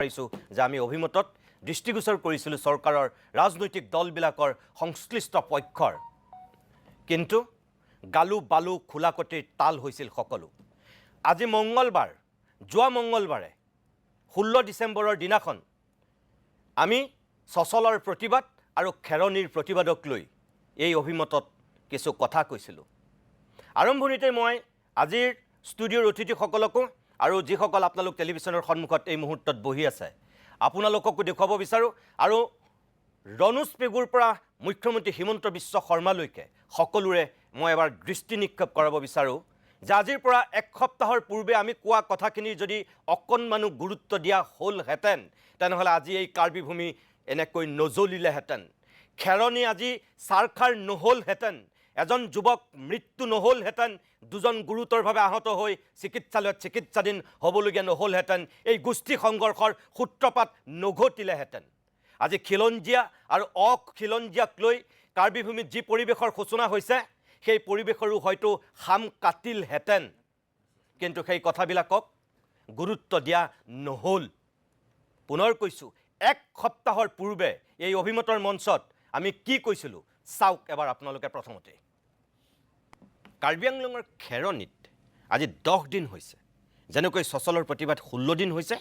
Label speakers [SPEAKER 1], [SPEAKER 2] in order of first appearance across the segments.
[SPEAKER 1] পাৰিছোঁ যে আমি অভিমতত দৃষ্টিগোচৰ কৰিছিলোঁ চৰকাৰৰ ৰাজনৈতিক দলবিলাকৰ সংশ্লিষ্ট পক্ষৰ, কিন্তু গালু বালু খোলাকটিৰ তাল হৈছিল সকলো। আজি মঙ্গলবাৰ, যোৱা মঙ্গলবাৰে 16 ডিচেম্বৰৰ দিনাখন আমি সচলৰ প্ৰতিবাদ আৰু খেৰণিৰ প্ৰতিবাদক লৈ এই অভিমতত কিছু কথা কৈছিলোঁ। আৰম্ভণিতে মই আজিৰ ষ্টুডিঅ'ৰ অতিথিসকলকো আৰু যিসকল আপোনালোক টেলিভিশ্যনৰ সন্মুখত এই মুহূৰ্তত বহি আছে আপোনালোককো দেখুৱাব বিচাৰোঁ, আৰু ৰণোজ পেগুৰ পৰা মুখ্যমন্ত্ৰী হিমন্ত বিশ্ব শৰ্মালৈকে সকলোৰে মই এবাৰ দৃষ্টি নিক্ষেপ কৰাব বিচাৰোঁ যে আজিৰ পৰা এক সপ্তাহৰ পূৰ্বে আমি কোৱা কথাখিনিৰ যদি অকণমানো গুৰুত্ব দিয়া হ'লহেঁতেন তেনেহ'লে আজি এই কাৰ্বি ভূমি এনেকৈ নজ্বলিলেহেঁতেন, খেৰণি আজি চাৰখাৰ নহ'লহেঁতেন, এজন যুৱক মৃত্যু নহ'লহেঁতেন, দুজন গুৰুতৰভাৱে আহত হৈ চিকিৎসালয়ত চিকিৎসাধীন হ'বলগীয়া নহ'লহেঁতেন, এই গোষ্ঠী সংঘৰ্ষৰ সূত্ৰপাত নঘটিলেহেঁতেন। আজি খিলঞ্জীয়া আৰু অখিলঞ্জীয়াক লৈ কাৰ্বি ভূমিত যি পৰিৱেশৰ সূচনা হৈছে সেই পৰিৱেশৰো হয়তো খাম কাটিলহেঁতেন, কিন্তু সেই কথাবিলাকক গুৰুত্ব দিয়া নহ'ল। পুনৰ কৈছোঁ, এক সপ্তাহৰ পূৰ্বে এই অভিমতৰ মঞ্চত আমি কি কৈছিলোঁ চাওক এবাৰ আপোনালোকে। প্ৰথমতে কাৰ্বি আংলঙৰ খেৰণিত আজি 10 দিন হৈছে, যেনেকৈ সচলৰ প্ৰতিবাদ 16 দিন হৈছে,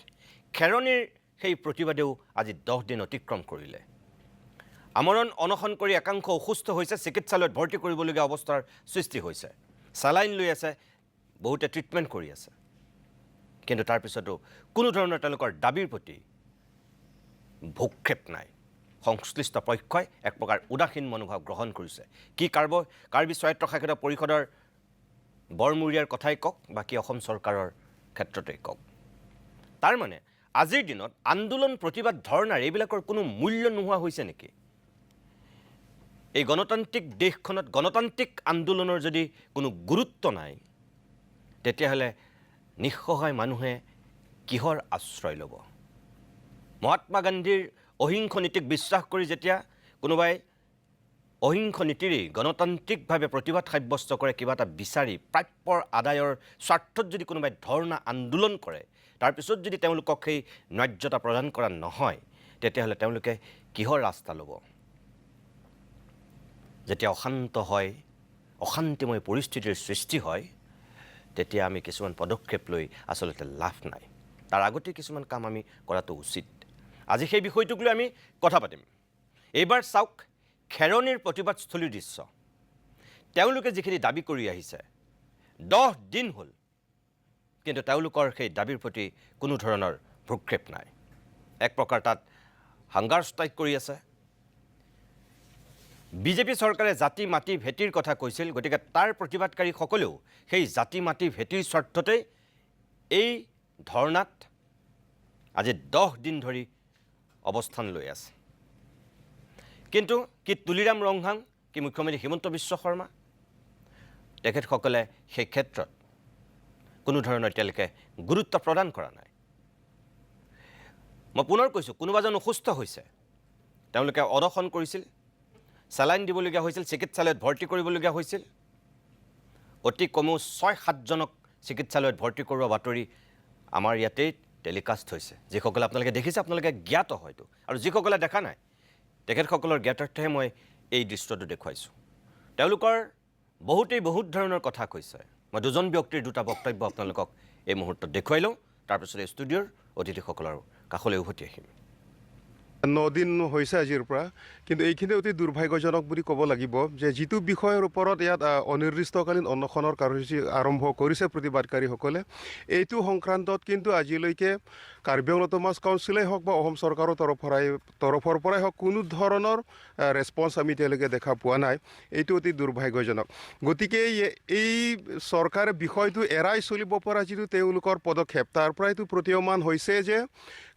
[SPEAKER 1] খেৰণিৰ সেই প্ৰতিবাদেও আজি 10 দিন অতিক্ৰম কৰিলে। আমৰণ অনশন কৰি একাংশ অসুস্থ হৈছে, চিকিৎসালয়ত ভৰ্তি কৰিবলগীয়া অৱস্থাৰ সৃষ্টি হৈছে, চেলাইন লৈ আছে, বহুতে ট্ৰিটমেণ্ট কৰি আছে, কিন্তু তাৰপিছতো কোনো ধৰণৰ তেওঁলোকৰ দাবীৰ প্ৰতি ভূক্ষেপ নাই। সংশ্লিষ্ট পক্ষই এক প্ৰকাৰ উদাসীন মনোভাৱ গ্ৰহণ কৰিছে। কি কাৰ্বি স্বায়ত্তশাসিত পৰিষদৰ বৰমূৰীয়াৰ কথাই কওক বা কি অসম চৰকাৰৰ ক্ষেত্ৰতেই কওক, তাৰমানে আজিৰ দিনত আন্দোলন প্ৰতিবাদ ধৰ্ণাৰ এইবিলাকৰ কোনো মূল্য নোহোৱা হৈছে নেকি? এই গণতান্ত্ৰিক দেশখনত গণতান্ত্ৰিক আন্দোলনৰ যদি কোনো গুৰুত্ব নাই তেতিয়াহ'লে নিঃসহায় মানুহে কিহৰ আশ্ৰয় ল'ব? মহাত্মা গান্ধীৰ অহিংস নীতিক বিশ্বাস কৰি যেতিয়া কোনোবাই অহিংস নীতিৰেই গণতান্ত্ৰিকভাৱে প্ৰতিবাদ সাব্যস্ত কৰে, কিবা এটা বিচাৰি প্ৰাপ্যৰ আদায়ৰ স্বাৰ্থত যদি কোনোবাই ধৰ্ণা আন্দোলন কৰে, তাৰপিছত যদি তেওঁলোকক সেই ন্যায্যতা প্ৰদান কৰা নহয় তেতিয়াহ'লে তেওঁলোকে কিহৰ ৰাস্তা ল'ব? যেতিয়া অশান্ত হয়, অশান্তিময় পৰিস্থিতিৰ সৃষ্টি হয়, তেতিয়া আমি কিছুমান পদক্ষেপ লৈ আচলতে লাভ নাই। তাৰ আগতে কিছুমান কাম আমি কৰাটো উচিত। আজি সেই বিষয়টোক লৈ আমি কথা পাতিম। এইবাৰ চাওক খেৰণিৰ প্ৰতিবাদস্থলীৰ দৃশ্য। তেওঁলোকে যিখিনি দাবী কৰি আহিছে 10 দিন হ'ল, কিন্তু তেওঁলোকৰ সেই দাবীৰ প্ৰতি কোনো ধৰণৰ ভ্ৰূক্ষেপ নাই। এক প্ৰকাৰ তাত হাংগাৰ ষ্ট্ৰাইক কৰি আছে। বিজেপি চৰকাৰে জাতি মাটি ভেটিৰ কথা কৈছিল, গতিকে তাৰ প্ৰতিবাদকাৰীসকলেও সেই জাতি মাটি ভেটিৰ স্বাৰ্থতেই এই ধৰ্ণাত আজি 10 দিন ধৰি অৱস্থান লৈ আছে। কিন্তু কি তুলিৰাম ৰংহাং, কি মুখ্যমন্ত্ৰী হিমন্ত বিশ্ব শৰ্মা, তেখেতসকলে সেই ক্ষেত্ৰত কোনো ধৰণৰ এতিয়ালৈকে গুৰুত্ব প্ৰদান কৰা নাই। মই পুনৰ কৈছোঁ, কোনোবাজন অসুস্থ হৈছে, তেওঁলোকে অনশন কৰিছিল, চেলাইন দিবলগীয়া হৈছিল, চিকিৎসালয়ত ভৰ্তি কৰিবলগীয়া হৈছিল, অতি কমেও 6-7জনক চিকিৎসালয়ত ভৰ্তি কৰোৱা বাতৰি আমাৰ ইয়াতেই টেলিকাষ্ট হৈছে। যিসকলে আপোনালোকে দেখিছে আপোনালোকে জ্ঞাত হয়তো, আৰু যিসকলে দেখা নাই তেখেতসকলৰ জ্ঞাতাৰ্থেহে মই এই দৃশ্যটো দেখুৱাইছোঁ। তেওঁলোকৰ বহুত ধৰণৰ কথা কৈছে। মই দুজন ব্যক্তিৰ দুটা বক্তব্য আপোনালোকক এই মুহূৰ্তত দেখুৱাই লওঁ, তাৰপিছত এই ষ্টুডিঅ'ৰ অতিথিসকলৰ কাষলৈ উভতি আহিম।
[SPEAKER 2] 9 দিন হৈছে আজিৰ পৰা, কিন্তু এইখিনি অতি দুৰ্ভাগ্যজনক বুলি ক'ব লাগিব যে যিটো বিষয়ৰ ওপৰত ইয়াত অনিৰ্দিষ্টকালীন অনশনৰ কাৰ্যসূচী আৰম্ভ কৰিছে প্ৰতিবাদকাৰীসকলে, এইটো সংক্ৰান্তত কিন্তু আজিলৈকে কাৰ্বি আংলং অট'নমাছ কাউন্সিলেই হওক বা অসম চৰকাৰৰ তৰফৰ পৰাই হওক কোনো ধৰণৰ ৰেছপন্স আমি এতিয়ালৈকে দেখা পোৱা নাই। এইটো অতি দুৰ্ভাগ্যজনক। গতিকে এই চৰকাৰে বিষয়টো এৰাই চলিব পৰা যিটো তেওঁলোকৰ পদক্ষেপ, তাৰ পৰাইতো প্ৰতীয়মান হৈছে যে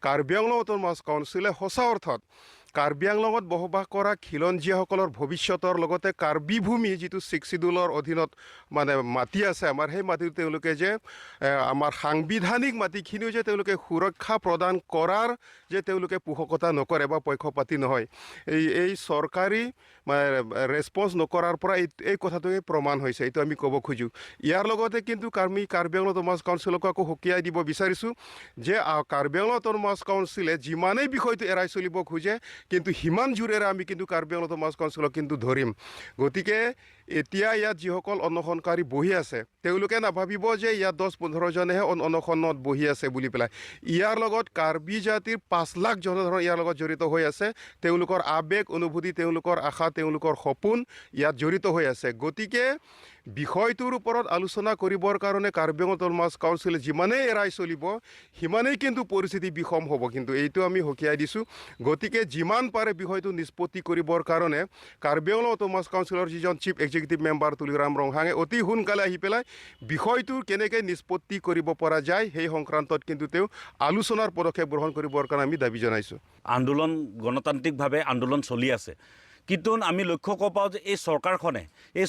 [SPEAKER 2] কাৰ্বি আংলং অট'নমাছ কাউন্সিলে সঁচা অৰ্থত কাৰ্বি আংলঙত বসবাস কৰা খিলঞ্জীয়াসকলৰ ভৱিষ্যতৰ লগতে কাৰ্বি ভূমি যিটো 6 শিডিউলৰ অধীনত মানে মাটি আছে আমাৰ, সেই মাটিটো তেওঁলোকে যে আমাৰ সাংবিধানিক মাটিখিনিও যে তেওঁলোকে সুৰক্ষা প্ৰদান কৰাৰ যে তেওঁলোকে পোষকতা নকৰে বা পক্ষপাতি নহয়, এই চৰকাৰী ৰেছপন্স নকৰাৰ পৰা এই কথাটোৱে প্ৰমাণ হৈছে, এইটো আমি ক'ব খোজোঁ। ইয়াৰ লগতে কিন্তু কাৰ্বি আংলং অট'নমাছ কাউন্সিলকো আকৌ সকীয়াই দিব বিচাৰিছোঁ যে কাৰ্বি আংলং অট'নমাছ কাউন্সিলে যিমানেই বিষয়টো এৰাই চলিব খোজে কিন্তু সিমান জোৰেৰে আমি কিন্তু কাৰ্বি আংলং অট'নমাছ কাউন্সিলক কিন্তু ধৰিম। গতিকে এতিয়া ইয়াত যিসকল অনশনকাৰী বহি আছে তেওঁলোকে নাভাবিব যে ইয়াত 10-15জনেহে অনশনত বহি আছে বুলি পেলাই। ইয়াৰ লগত কাৰ্বি জাতিৰ 5 লাখ জনসাধাৰণ ইয়াৰ লগত জড়িত হৈ আছে। তেওঁলোকৰ আৱেগ অনুভূতি, তেওঁলোকৰ আশা, তেওঁলোকৰ সপোন ইয়াত জড়িত হৈ আছে। গতিকে বিষয়টোৰ ওপৰত আলোচনা কৰিবৰ কাৰণে কাৰ্বি আংলং অট'নমাছ কাউন্সিলে যিমানেই এৰাই চলিব সিমানেই কিন্তু পৰিস্থিতি বিষম হ'ব, কিন্তু এইটো আমি সকীয়াই দিছোঁ। গতিকে যিমান পাৰে বিষয়টো নিষ্পত্তি কৰিবৰ কাৰণে কাৰ্বি আংলং অট'নমাছ কাউন্সিলৰ যিজন চিফ এক্সিকিউটিভ মেম্বাৰ তুলিৰাম ৰংহাঙে অতি সোনকালে আহি পেলাই বিষয়টো কেনেকৈ নিষ্পত্তি কৰিব পৰা যায় সেই সংক্ৰান্তত কিন্তু তেওঁ আলোচনাৰ পদক্ষেপ গ্ৰহণ কৰিবৰ কাৰণে আমি দাবী জনাইছোঁ।
[SPEAKER 3] আন্দোলন গণতান্ত্ৰিকভাৱে আন্দোলন চলি আছে, কিন্তু আমি লক্ষ্য কৰিব পাওঁ যে এই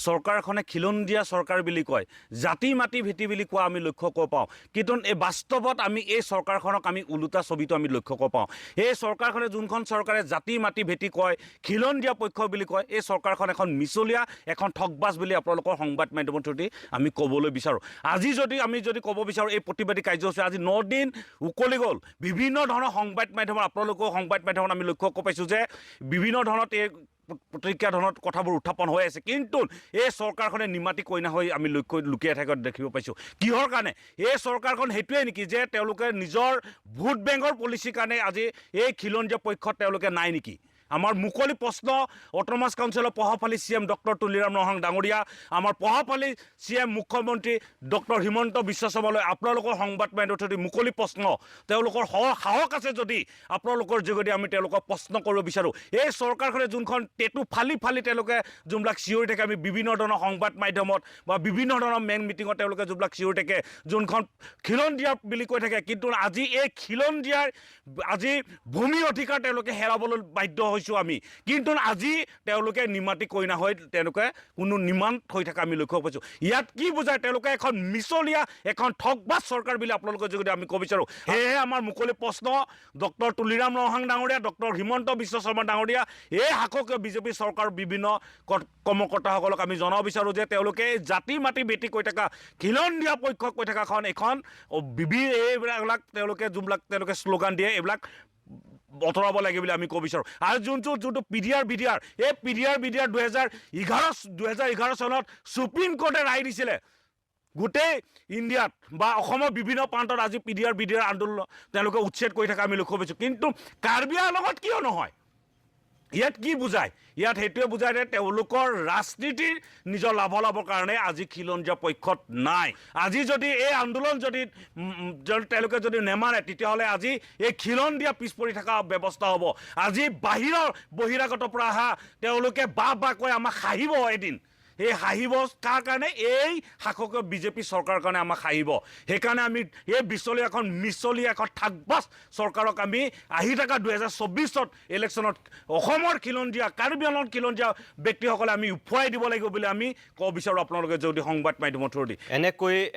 [SPEAKER 3] চৰকাৰখনে খিলঞ্জীয়া চৰকাৰ বুলি কয়, জাতি মাটি ভেটি বুলি কোৱা আমি লক্ষ্য কৰিব পাওঁ। কিন্তু এই বাস্তৱত আমি এই চৰকাৰখনক আমি ওলোটা ছবিটো আমি লক্ষ্য কৰিব পাওঁ। এই চৰকাৰখনে যোনখন চৰকাৰে জাতি মাটি ভেটি কয়, খিলঞ্জীয়া পক্ষ বুলি কয়, এই চৰকাৰখন এখন মিছলীয়া, এখন ঠগবাজ বুলি আপোনালোকৰ সংবাদ মাধ্যমৰ থ্ৰুদি আমি ক'বলৈ বিচাৰোঁ। আজি আমি যদি ক'ব বিচাৰোঁ এই প্ৰতিবাদী কাৰ্যসূচী আজি 9 দিন উকলি গ'ল। বিভিন্ন ধৰণৰ সংবাদ মাধ্যমত আপোনালোকৰ সংবাদ মাধ্যমত আমি লক্ষ্য কৰিব পাইছোঁ যে বিভিন্ন ধৰণত এই প্ৰতিক্ৰিয়া ধৰণৰ কথাবোৰ উত্থাপন হৈ আছে, কিন্তু এই চৰকাৰখনে নিমাতি কইনা হৈ আমি লুকিয়াই থকা দেখিব পাইছোঁ। কিহৰ কাৰণে? এই চৰকাৰখন সেইটোৱে নেকি যে তেওঁলোকে নিজৰ ভোট বেংকৰ পলিচিৰ কাৰণে আজি এই খিলঞ্জীয়া পক্ষত তেওঁলোকে নাই নেকি? আমাৰ মুকলি প্ৰশ্ন অট'নমাছ কাউন্সিলৰ প্ৰভাৱশালী CM ডক্টৰ তুলিৰাম ৰংহাং ডাঙৰীয়া, আমাৰ প্ৰভাৱশালী CM মুখ্যমন্ত্ৰী ডক্টৰ হিমন্ত বিশ্ব শৰ্মালৈ আপোনালোকৰ সংবাদ মাধ্যমৰ মুকলি প্ৰশ্ন, তেওঁলোকৰ সাহস আছে যদি আপোনালোকৰ যোগেদি আমি তেওঁলোকক প্ৰশ্ন কৰিব বিচাৰোঁ। এই চৰকাৰখনে যোনখন টেটু ফালি তেওঁলোকে যোনবিলাক চিঞৰি থাকে, আমি বিভিন্ন ধৰণৰ সংবাদ মাধ্যমত বা বিভিন্ন ধৰণৰ মেইন মিটিঙত তেওঁলোকে যোনবিলাক চিঞৰি থাকে, যোনখন খিলঞ্জীয়া বুলি কৈ থাকে, কিন্তু আজি এই খিলঞ্জীয়াৰ আজি ভূমি অধিকাৰ তেওঁলোকে হেৰাবলৈ বাধ্য হৈছোঁ আমি। কিন্তু আজি তেওঁলোকে নিমাতি কইনা হৈ তেওঁলোকে কোনো নিমান হৈ থকা আমি লক্ষ্য পাইছোঁ। ইয়াত কি বুজায়? তেওঁলোকে এখন মিছলীয়া, এখন ঠগবাজ চৰকাৰ বুলি আপোনালোকে যদি আমি ক'ব বিচাৰোঁ। সেয়েহে আমাৰ মুকলি প্ৰশ্ন ডক্টৰ তুলিৰাম ৰংহাং ডাঙৰীয়া, ডক্টৰ হিমন্ত বিশ্ব শৰ্মা ডাঙৰীয়া, এই শাসকীয় বিজেপি চৰকাৰৰ বিভিন্ন কৰ্মকৰ্তাসকলক আমি জনাব বিচাৰোঁ যে তেওঁলোকে জাতি মাটি বেটি কৈ থকা খিলঞ্জীয়া পক্ষক কৈ থকাখন এখন এইবিলাক তেওঁলোকে শ্লোগান দিয়ে, এইবিলাক অঁতৰাব লাগে বুলি আমি ক'ব বিচাৰোঁ। আৰু যোনটো পিডিআৰ এই পিডিআৰ 2011 চনত সুপ্ৰিম কোৰ্টে ৰায় দিছিলে গোটেই ইণ্ডিয়াত বা অসমৰ বিভিন্ন প্ৰান্তত আজি পিডিআৰ আন্দোলন তেওঁলোকে উচ্ছেদ কৰি থকা আমি লক্ষ্য পাইছোঁ। কিন্তু কাৰ্বি আংলঙত কিয় নহয়? ইয়াত কি বুজায়? ইয়াত সেইটোৱে বুজায় যে তেওঁলোকৰ ৰাজনীতিৰ নিজৰ লাভালাভৰ কাৰণে আজি খিলঞ্জীয়া পক্ষত নাই। আজি যদি এই আন্দোলন যদি তেওঁলোকে যদি নেমানে তেতিয়াহ'লে আজি এই খিলঞ্জীয়া পিছ পৰি থকা ব্যৱস্থা হ'ব। আজি বহিৰাগতৰ পৰা অহা তেওঁলোকে বাহ কৈ আমাক হাঁহিব এদিন। এই হাঁহিব কাৰ কাৰণে? এই শাসকীয় বিজেপি চৰকাৰৰ কাৰণে আমাক হাঁহিব। সেইকাৰণে আমি এই মিছলীয়া এখন ঠাগবাজ চৰকাৰক আমি আহি থকা 2024 ইলেকশ্যনত অসমৰ খিলঞ্জীয়া, কাৰ্বি আংলং খিলঞ্জীয়া ব্যক্তিসকলে আমি উফুৱাই দিব লাগিব বুলি আমি ক'ব বিচাৰোঁ আপোনালোকে যদি সংবাদ মাধ্যমৰ থ্ৰুদি।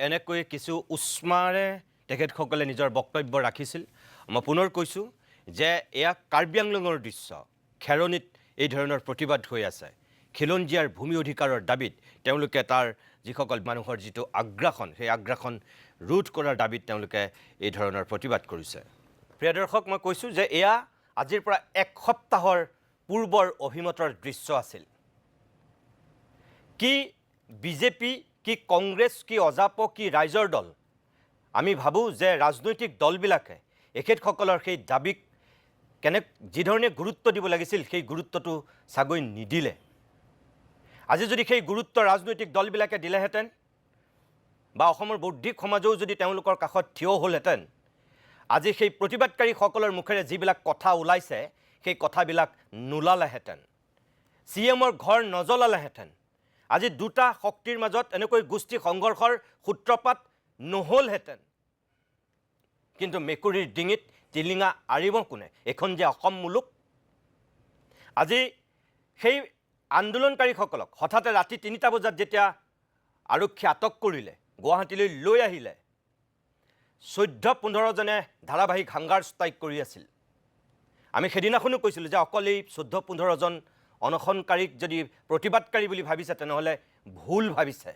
[SPEAKER 1] এনেকৈ কিছু উষ্মাৰে তেখেতসকলে নিজৰ বক্তব্য ৰাখিছিল। মই পুনৰ কৈছোঁ যে এয়া কাৰ্বি আংলঙৰ দৃশ্য। খেৰণিত এই ধৰণৰ প্ৰতিবাদ হৈ আছে। খিলঞ্জীয়াৰ ভূমি অধিকাৰৰ দাবীত তেওঁলোকে তাৰ যিসকল মানুহৰ যিটো আগ্ৰাসন, সেই আগ্ৰাসন ৰোধ কৰাৰ দাবীত তেওঁলোকে এই ধৰণৰ প্ৰতিবাদ কৰিছে। প্ৰিয় দৰ্শক, মই কৈছোঁ যে এয়া আজিৰ পৰা 1 সপ্তাহৰ পূৰ্বৰ অভিমতৰ দৃশ্য আছিল। কি বিজেপি, কি কংগ্ৰেছ, কি অজাপ, কি ৰাইজৰ দল, আমি ভাবোঁ যে ৰাজনৈতিক দলবিলাকে এখেতসকলৰ সেই দাবীক যিধৰণে গুৰুত্ব দিব লাগিছিল সেই গুৰুত্বটো চাগৈ নিদিলে। আজি যদি সেই গুৰুত্ব ৰাজনৈতিক দলবিলাকে দিলেহেঁতেন বা অসমৰ বৌদ্ধিক সমাজেও যদি তেওঁলোকৰ কাষত থিয় হ'লহেঁতেন, আজি সেই প্ৰতিবাদকাৰীসকলৰ মুখেৰে যিবিলাক কথা ওলাইছে সেই কথাবিলাক নোলালেহেঁতেন, CMৰ ঘৰ নজ্বলালেহেঁতেন, আজি দুটা শক্তিৰ মাজত এনেকৈ গোষ্ঠী সংঘৰ্ষৰ সূত্ৰপাত নহ'লহেঁতেন। কিন্তু মেকুৰীৰ ডিঙিত টিলিঙা আৰিব কোনে? এখন যে অসম মুলুক, আজি সেই আন্দোলনকাৰীসকলক হঠাতে ৰাতি ৩টা বজাত যেতিয়া আৰক্ষীয়ে আটক কৰিলে, গুৱাহাটীলৈ লৈ আহিলে, ১৪-১৫ জনে ধাৰাবাহিক হাংগাৰ ষ্ট্ৰাইক কৰি আছিল। আমি সেইদিনাখনো কৈছিলোঁ যে অকল এই ১৪-১৫ জন অনশনকাৰীক যদি প্ৰতিবাদকাৰী বুলি ভাবিছে তেনেহ'লে ভুল ভাবিছে।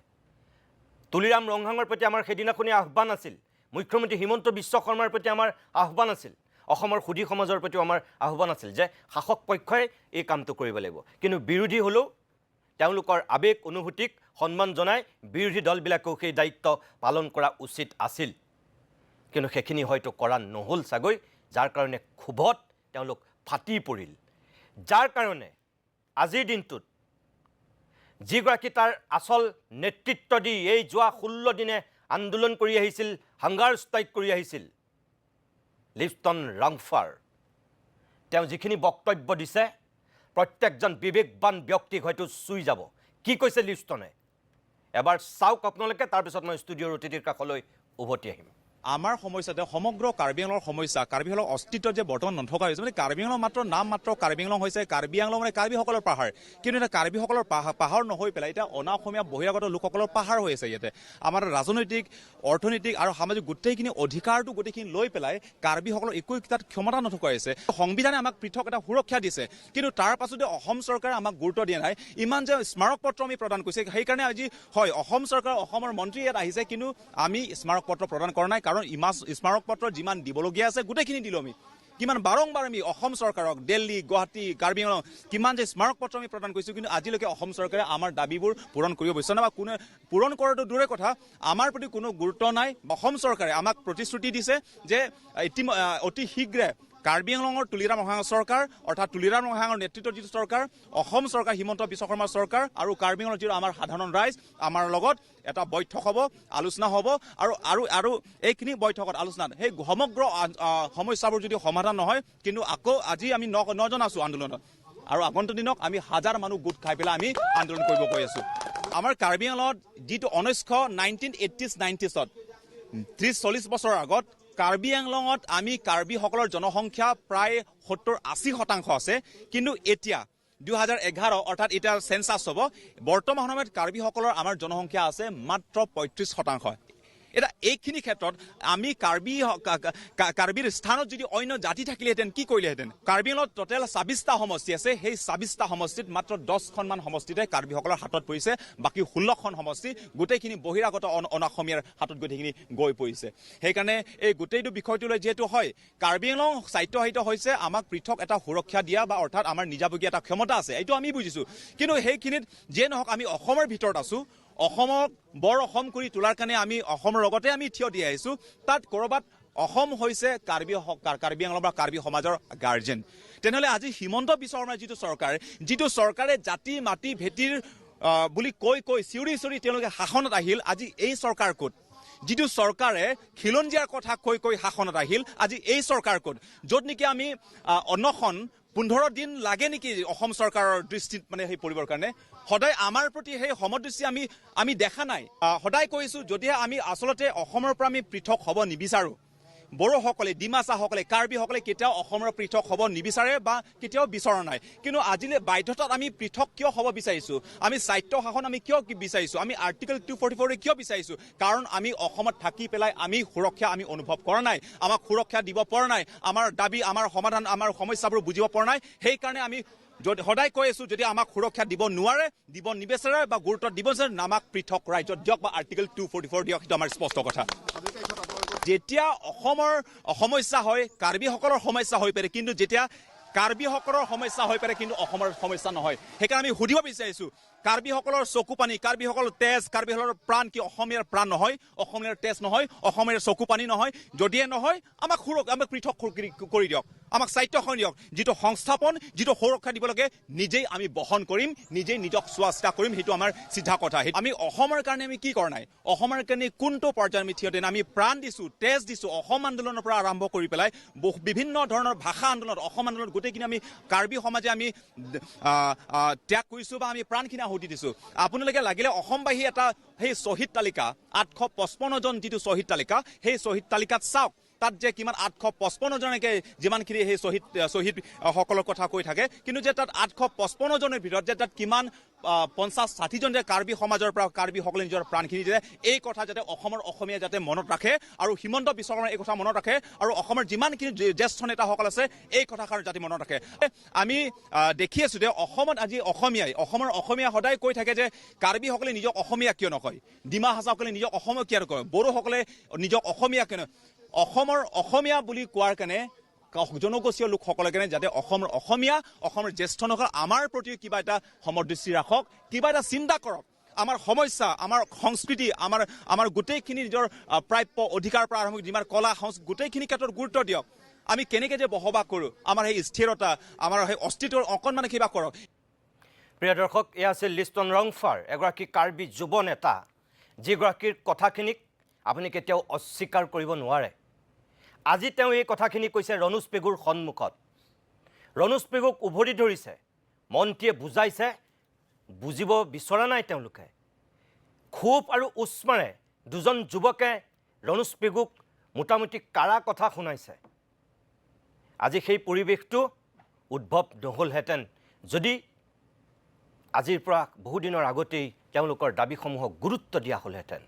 [SPEAKER 1] তুলিৰাম ৰংহাঙৰ প্ৰতি আমাৰ সেইদিনাখনেই আহ্বান আছিল, মুখ্যমন্ত্ৰী হিমন্ত বিশ্ব শৰ্মাৰ প্ৰতি আমাৰ আহ্বান আছিল, অসমৰ সুধী সমাজৰ প্ৰতিও আমাৰ আহ্বান আছিল যে শাসক পক্ষই এই কামটো কৰিব লাগিব। কিন্তু বিৰোধী হ'লেও তেওঁলোকৰ আৱেগ অনুভূতিক সন্মান জনাই বিৰোধী দলবিলাকেও সেই দায়িত্ব পালন কৰা উচিত আছিল। কিন্তু সেইখিনি হয়তো কৰা নহ'ল চাগৈ, যাৰ কাৰণে ক্ষোভত তেওঁলোক ফাটি পৰিল। যাৰ কাৰণে আজিৰ দিনটোত যিগৰাকী তাৰ আচল নেতৃত্ব দি এই যোৱা 16 দিনে আন্দোলন কৰি আহিছিল, হাংগাৰ ষ্ট্ৰাইক কৰি আহিছিল, লিপষ্টন ৰাংফাৰ, তেওঁ যিখিনি বক্তব্য দিছে প্ৰত্যেকজন বিবেকবান ব্যক্তিক হয়তো চুই যাব। কি কৈছে লিপষ্টনে এবাৰ চাওক আপোনালোকে, তাৰপিছত মই ষ্টুডিঅ'ৰ অতিথিৰ কাষলৈ উভতি আহিম।
[SPEAKER 4] আমাৰ সমস্যাতে সমগ্ৰ কাৰ্বি আংলঙৰ সমস্যা, কাৰ্বি আংলঙৰ অস্তিত্ব যে বৰ্তমান নথকা হৈছে, মানে কাৰ্বি আংলং মাত্ৰ নাম মাত্ৰ কাৰ্বি আংলং হৈছে। কাৰ্বি আংলং মানে কাৰ্বিসকলৰ পাহাৰ, কিন্তু এতিয়া কাৰ্বিসকলৰ পাহাৰ নহৈ পেলাই এতিয়া অনা অসমীয়া বহিৰাগত লোকসকলৰ পাহাৰ হৈ আছে। ইয়াতে আমাৰ ৰাজনৈতিক, অৰ্থনৈতিক আৰু সামাজিক গোটেইখিনি অধিকাৰটো গোটেইখিনি লৈ পেলাই কাৰ্বিসকলৰ একো তাত ক্ষমতা নথকা হৈছে। সংবিধানে আমাক পৃথক এটা সুৰক্ষা দিছে, কিন্তু তাৰ পাছতে অসম চৰকাৰে আমাক গুৰুত্ব দিয়া নাই। ইমান যে স্মাৰক পত্ৰ আমি প্ৰদান কৰিছে, সেইকাৰণে আজি হয় অসম চৰকাৰ, অসমৰ মন্ত্ৰী ইয়াত আহিছে, কিন্তু আমি স্মাৰক পত্ৰ প্ৰদান কৰা নাই। কাৰণ ইমান স্মাৰক পত্ৰ যিমান দিবলগীয়া আছে গোটেইখিনি দিলোঁ আমি। কিমান বাৰম্বাৰ আমি অসম চৰকাৰক দিল্লী, গুৱাহাটী, কাৰ্বি আংলং কিমান যে স্মাৰক পত্ৰ আমি প্ৰদান কৰিছোঁ, কিন্তু আজিলৈকে অসম চৰকাৰে আমাৰ দাবীবোৰ পূৰণ কৰিব বিচৰা নাই বা কোনে পূৰণ কৰাটো দূৰে কথা, আমাৰ প্ৰতি কোনো গুৰুত্ব নাই। অসম চৰকাৰে আমাক প্ৰতিশ্ৰুতি দিছে যে অতি শীঘ্ৰে কাৰ্বি আংলঙৰ তুলিৰাম ৰংহাঙৰ চৰকাৰ, অৰ্থাৎ তুলিৰাম ৰংহাঙৰ নেতৃত্বত যিটো চৰকাৰ, অসম চৰকাৰ, হিমন্ত বিশ্ব শৰ্মাৰ চৰকাৰ আৰু কাৰ্বি আংলঙৰ যিটো আমাৰ সাধাৰণ ৰাইজ, আমাৰ লগত এটা বৈঠক হ'ব, আলোচনা হ'ব, আৰু এইখিনি বৈঠকত আলোচনাত সেই সমগ্ৰ সমস্যাবোৰ যদি সমাধান নহয়, কিন্তু আকৌ আজি আমি 9জন আছোঁ আন্দোলনত, আৰু আগন্তুক দিনক আমি 1000 মানুহ গোট খাই পেলাই আমি আন্দোলন কৰিব গৈ আছোঁ। আমাৰ কাৰ্বি আংলঙত যিটো 1980s-90sত 30-40 বছৰৰ আগত কাৰ্বি আংলঙত আমি কাৰ্বিসকলৰ জনসংখ্যা প্ৰায় 70-80% আছে, কিন্তু এতিয়া 2011 অৰ্থাৎ এতিয়া চেঞ্চাছ হ'ব, বৰ্তমান সময়ত কাৰ্বিসকলৰ আমাৰ জনসংখ্যা আছে মাত্ৰ 35%। এতিয়া এইখিনি ক্ষেত্ৰত আমি কাৰ্বিৰ স্থানত যদি অন্য জাতি থাকিলেহেঁতেন কি কৰিলেহেঁতেন? কাৰ্বি আংলঙত টোটেল 26টা সমষ্টি আছে, সেই 26টা সমষ্টিত মাত্ৰ 10খনমান সমষ্টিতে কাৰ্বিসকলৰ হাতত পৰিছে, বাকী 16খন সমষ্টি গোটেইখিনি বহিৰাগত অনাসমীয়াৰ হাতত গোটেইখিনি গৈ পৰিছে। সেইকাৰণে এই গোটেইটো বিষয়টোলৈ যিহেতু হয় কাৰ্বি আংলং স্বায়ত্তশাসিত হৈছে, আমাক পৃথক এটা সুৰক্ষা দিয়া বা অৰ্থাৎ আমাৰ নিজাববীয়া এটা ক্ষমতা আছে, এইটো আমি বুজিছোঁ। কিন্তু সেইখিনিত যিয়ে নহওক আমি অসমৰ ভিতৰত আছোঁ, অসমক বৰ অসম কৰি তোলাৰ কাৰণে আমি অসমৰ লগতে আমি থিয় দি আহিছোঁ। তাত ক'ৰবাত অসম হৈছে কাৰ্বি আংলং বা কাৰ্বি সমাজৰ গাৰ্জেন। তেনেহ'লে আজি হিমন্ত বিশ্ব শৰ্মাৰ যিটো চৰকাৰে জাতি মাটি ভেটিৰ বুলি কৈ চিঞৰি তেওঁলোকে শাসনত আহিল, আজি এই চৰকাৰ ক'ত? যিটো চৰকাৰে খিলঞ্জীয়াৰ কথা কৈ শাসনত আহিল, আজি এই চৰকাৰ ক'ত? য'ত নেকি আমি অনশন 15 দিন লাগে নেকি অসম চৰকাৰৰ দৃষ্টিত মানে সেই পৰিবৰ কাৰণে, সদায় আমাৰ প্ৰতি সেই সমদৃষ্টি আমি দেখা নাই। সদায় কৈছোঁ যদিহে আমি আচলতে অসমৰ পৰা আমি পৃথক হ'ব নিবিচাৰোঁ, বড়োসকলে, ডিমাচাসকলে, কাৰ্বিসকলে কেতিয়াও অসমৰ পৃথক হ'ব নিবিচাৰে বা কেতিয়াও বিচৰা নাই। কিন্তু আজিলৈ বাধ্যতাত আমি পৃথক কিয় হ'ব বিচাৰিছোঁ? আমি স্বায়ত্ত শাসন আমি কিয় বিচাৰিছোঁ? আমি আৰ্টিকল 244 কিয় বিচাৰিছোঁ? কাৰণ আমি অসমত থাকি পেলাই আমি সুৰক্ষা আমি অনুভৱ কৰা নাই, আমাক সুৰক্ষা দিব পৰা নাই, আমাৰ দাবী, আমাৰ সমাধান, আমাৰ সমস্যাবোৰ বুজিব পৰা নাই। সেইকাৰণে আমি সদায় কৈ আছোঁ যদি আমাক সুৰক্ষা দিব নোৱাৰে, দিব নিবিচাৰে বা গুৰুত্ব দিব বিচাৰে, আমাক পৃথক ৰাজ্যত দিয়ক বা আৰ্টিকল 244 দিয়ক, সেইটো আমাৰ স্পষ্ট কথা। যেতিয়া অসমৰ সমস্যা হয় কাৰ্বিসকলৰ সমস্যা হৈ পৰে, কিন্তু যেতিয়া কাৰ্বিসকলৰ সমস্যা হৈ পৰে কিন্তু অসমৰ সমস্যা নহয়। সেইকাৰণে আমি সুধিব বিচাৰিছোঁ, কাৰ্বিসকলৰ চকু পানী, কাৰ্বিসকলৰ তেজ, কাৰ্বিসকলৰ প্ৰাণ কি অসমীয়াৰ প্ৰাণ নহয়? অসমীয়াৰ তেজ নহয়? অসমীয়াৰ চকু পানী নহয়? যদিহে নহয় আমাক পৃথক কৰি দিয়ক, আমাক স্বায়ত্তশাসন দিয়ক। যিটো সংস্থাপন, যিটো সুৰক্ষা দিব লাগে নিজেই আমি বহন কৰিম, নিজেই নিজক চোৱা চিতা কৰিম, সেইটো আমাৰ চিধা কথা। আমি অসমৰ কাৰণে আমি কি কৰা নাই? অসমৰ কাৰণে কোনটো পৰ্যায়ত আমি থিয় দিয়া নাই? আমি প্ৰাণ দিছোঁ, তেজ দিছোঁ। অসম আন্দোলনৰ পৰা আৰম্ভ কৰি পেলাই বিভিন্ন ধৰণৰ ভাষা আন্দোলনত, অসম আন্দোলনত গোটেইখিনি আমি কাৰ্বি সমাজে আমি ত্যাগ কৰিছোঁ বা আমি প্ৰাণখিনি আহুতি দিছোঁ। আপোনালোকে লাগিলে অসমবাসী এটা সেই শ্বহীদ তালিকা 855জন যিটো শ্বহীদ তালিকা, সেই শ্বহীদ তালিকাত চাওক তাত যে কিমান 855 জনকে যিমানখিনি সেই শ্বহীদসকলৰ কথা কৈ থাকে কিন্তু যে তাত 855 জনৰ ভিতৰত যে তাত কিমান 50-60 জন যে কাৰ্বি সমাজৰ পৰা কাৰ্বিসকলে নিজৰ প্ৰাণখিনি দিয়ে এই কথা যাতে অসমৰ অসমীয়া যাতে মনত ৰাখে আৰু হিমন্ত বিশ্ব শৰ্মাই এই কথা মনত ৰাখে আৰু অসমৰ যিমানখিনি জ্যেষ্ঠ নেতাসকল আছে এই কথাষাৰ যাতে মনত ৰাখে আমি দেখি আছোঁ যে অসমত আজি অসমৰ অসমীয়া সদায় কৈ থাকে যে কাৰ্বিসকলে নিজক অসমীয়া কিয় নকয় ডিমা হাছাসকলে নিজক অসমীয়া কিয় নকয় বড়োসকলে নিজক অসমীয়া কিয় অসমৰ অসমীয়া বুলি কোৱাৰ কাৰণে জনগোষ্ঠীয় লোকসকলে কাৰণে যাতে অসমৰ অসমীয়া অসমৰ জ্যেষ্ঠ নকল আমাৰ প্ৰতি কিবা এটা সমদৃষ্টি ৰাখক কিবা এটা চিন্তা কৰক আমাৰ সমস্যা আমাৰ সংস্কৃতি আমাৰ গোটেইখিনি নিজৰ প্ৰাপ্য অধিকাৰ পৰা আৰম্ভ যিমান কলা গোটেইখিনি ক্ষেত্ৰত গুৰুত্ব দিয়ক আমি কেনেকৈ যে বসবাস কৰোঁ আমাৰ সেই স্থিৰতা আমাৰ সেই অস্তিত্বৰ অকণমান কিবা কৰক
[SPEAKER 1] প্ৰিয় দৰ্শক এয়া আছিল লিষ্টন ৰংফাৰ এগৰাকী কাৰ্বি যুৱ নেতা যিগৰাকীৰ কথাখিনিক আপুনি কেতিয়াও অস্বীকাৰ কৰিব নোৱাৰে আজি তেওঁ এই কথাখিনি কৈছে ৰণোজ পেগুৰ সন্মুখত ৰণোজ পেগুক উভতি ধৰিছে মন্ত্ৰীয়ে বুজাইছে বুজিব বিচৰা নাই তেওঁলোকে খুব আৰু উষ্মাৰে দুজন যুৱকে ৰণোজ পেগুক মোটামুটি কাৰা কথা শুনাইছে আজি সেই পৰিৱেশটো উদ্ভৱ নহ'লহেঁতেন যদি আজিৰ পৰা বহুদিনৰ আগতেই তেওঁলোকৰ দাবীসমূহক গুৰুত্ব দিয়া হ'লহেঁতেন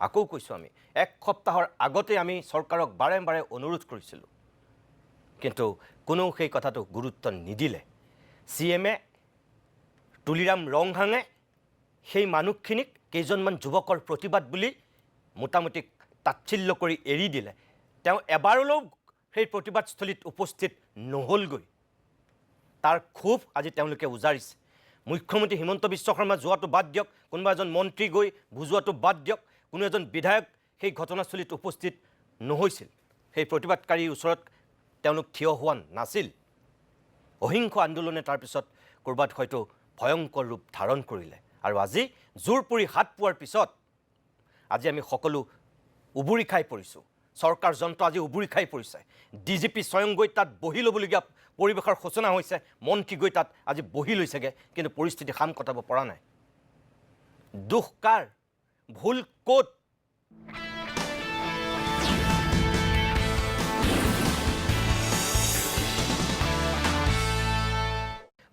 [SPEAKER 1] আকৌ কৈছোঁ আমি এক সপ্তাহৰ আগতেই আমি চৰকাৰক বাৰে বাৰে অনুৰোধ কৰিছিলোঁ কিন্তু কোনেও সেই কথাটো গুৰুত্ব নিদিলে CMে তুলিৰাম ৰংহাঙে সেই মানুহখিনিক কেইজনমান যুৱকৰ প্ৰতিবাদ বুলি মোটামুটি তাচ্ছিল্য কৰি এৰি দিলে তেওঁ এবাৰলৈও সেই প্ৰতিবাদস্থলীত উপস্থিত নহ'লগৈ তাৰ ক্ষোভ আজি তেওঁলোকে উজাৰিছে মুখ্যমন্ত্ৰী হিমন্ত বিশ্ব শৰ্মা যোৱাটো বাদ দিয়ক কোনোবা এজন মন্ত্ৰী গৈ বুজোৱাটো বাদ দিয়ক কোনো এজন বিধায়ক সেই ঘটনাস্থলীত উপস্থিত নহৈছিল সেই প্ৰতিবাদকাৰীৰ ওচৰত তেওঁলোক থিয় হোৱা নাছিল অহিংস আন্দোলনে তাৰপিছত ক'ৰবাত হয়তো ভয়ংকৰ ৰূপ ধাৰণ কৰিলে আৰু আজি জোৰ পৰি হাত পোৱাৰ পিছত আজি আমি সকলো উবুৰি খাই পৰিছোঁ চৰকাৰ যন্ত্ৰ আজি উবুৰি খাই পৰিছে DGP স্বয়ং গৈ তাত বহি ল'বলগীয়া পৰিৱেশৰ সূচনা হৈছে মন্ত্ৰী গৈ তাত আজি বহি লৈছেগৈ কিন্তু পৰিস্থিতি সাম কটাব পৰা নাই দুখ কাৰ ভুল ক'ত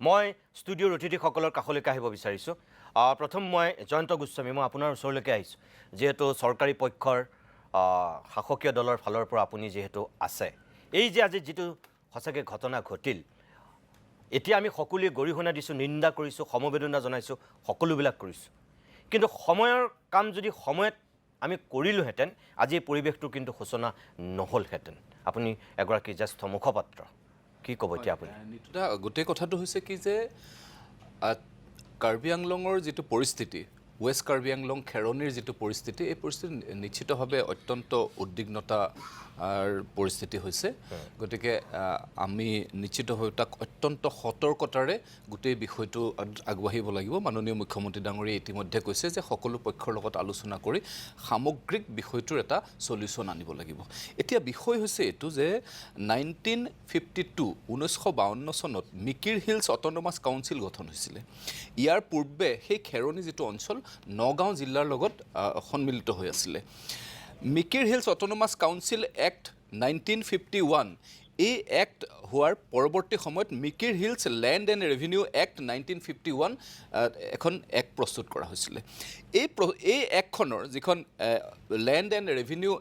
[SPEAKER 1] মই ষ্টুডিঅ'ৰ অতিথিসকলৰ কাষলৈকে আহিব বিচাৰিছোঁ প্ৰথম মই জয়ন্ত গোস্বামী মই আপোনাৰ ওচৰলৈকে আহিছোঁ যিহেতু চৰকাৰী পক্ষৰ শাসকীয় দলৰ ফালৰ পৰা আপুনি যিহেতু আছে এই যে আজি যিটো সঁচাকৈ ঘটনা ঘটিল এতিয়া আমি সকলোৱে গৰিহণা দিছোঁ নিন্দা কৰিছোঁ সমবেদনা জনাইছোঁ সকলোবিলাক কৰিছোঁ কিন্তু সময়ৰ কাম যদি সময়ত আমি কৰিলোহেঁতেন আজি এই পৰিৱেশটো কিন্তু সূচনা নহ'লহেঁতেন আপুনি এগৰাকী জ্যেষ্ঠ মুখপাত্ৰ কি ক'ব এতিয়া আপুনি
[SPEAKER 5] নিতুদা গোটেই কথাটো হৈছে কি যে কাৰ্বি আংলঙৰ যিটো পৰিস্থিতি ৱেষ্ট কাৰ্বি আংলং খেৰণিৰ যিটো পৰিস্থিতি এই পৰিস্থিতি নিশ্চিতভাৱে অত্যন্ত উদ্বিগ্নতাৰ পৰিস্থিতি হৈছে গতিকে আমি নিশ্চিতভাৱে তাক অত্যন্ত সতৰ্কতাৰে গোটেই বিষয়টো আগবাঢ়িব লাগিব মাননীয় মুখ্যমন্ত্ৰী ডাঙৰীয়াই ইতিমধ্যে কৈছে যে সকলো পক্ষৰ লগত আলোচনা কৰি সামগ্ৰিক বিষয়টোৰ এটা সলিউশ্যন আনিব লাগিব এতিয়া বিষয় হৈছে এইটো যে 1952 চনত মিকিৰ হিলছ অট'নমাছ কাউন্সিল গঠন হৈছিলে ইয়াৰ পূৰ্বে সেই খেৰণি যিটো অঞ্চল নগাঁও জিলাৰ লগত সন্মিলিত হৈ আছিলে Mikir hills autonomous council act 1951 এই এক্ট হোৱাৰ পৰৱৰ্তী সময়ত Mikir hills land and revenue act 1951 এখন এক্ট প্ৰস্তুত কৰা হৈছিলে এই এক্টখনৰ যিখন লেণ্ড এণ্ড ৰেভিনিউ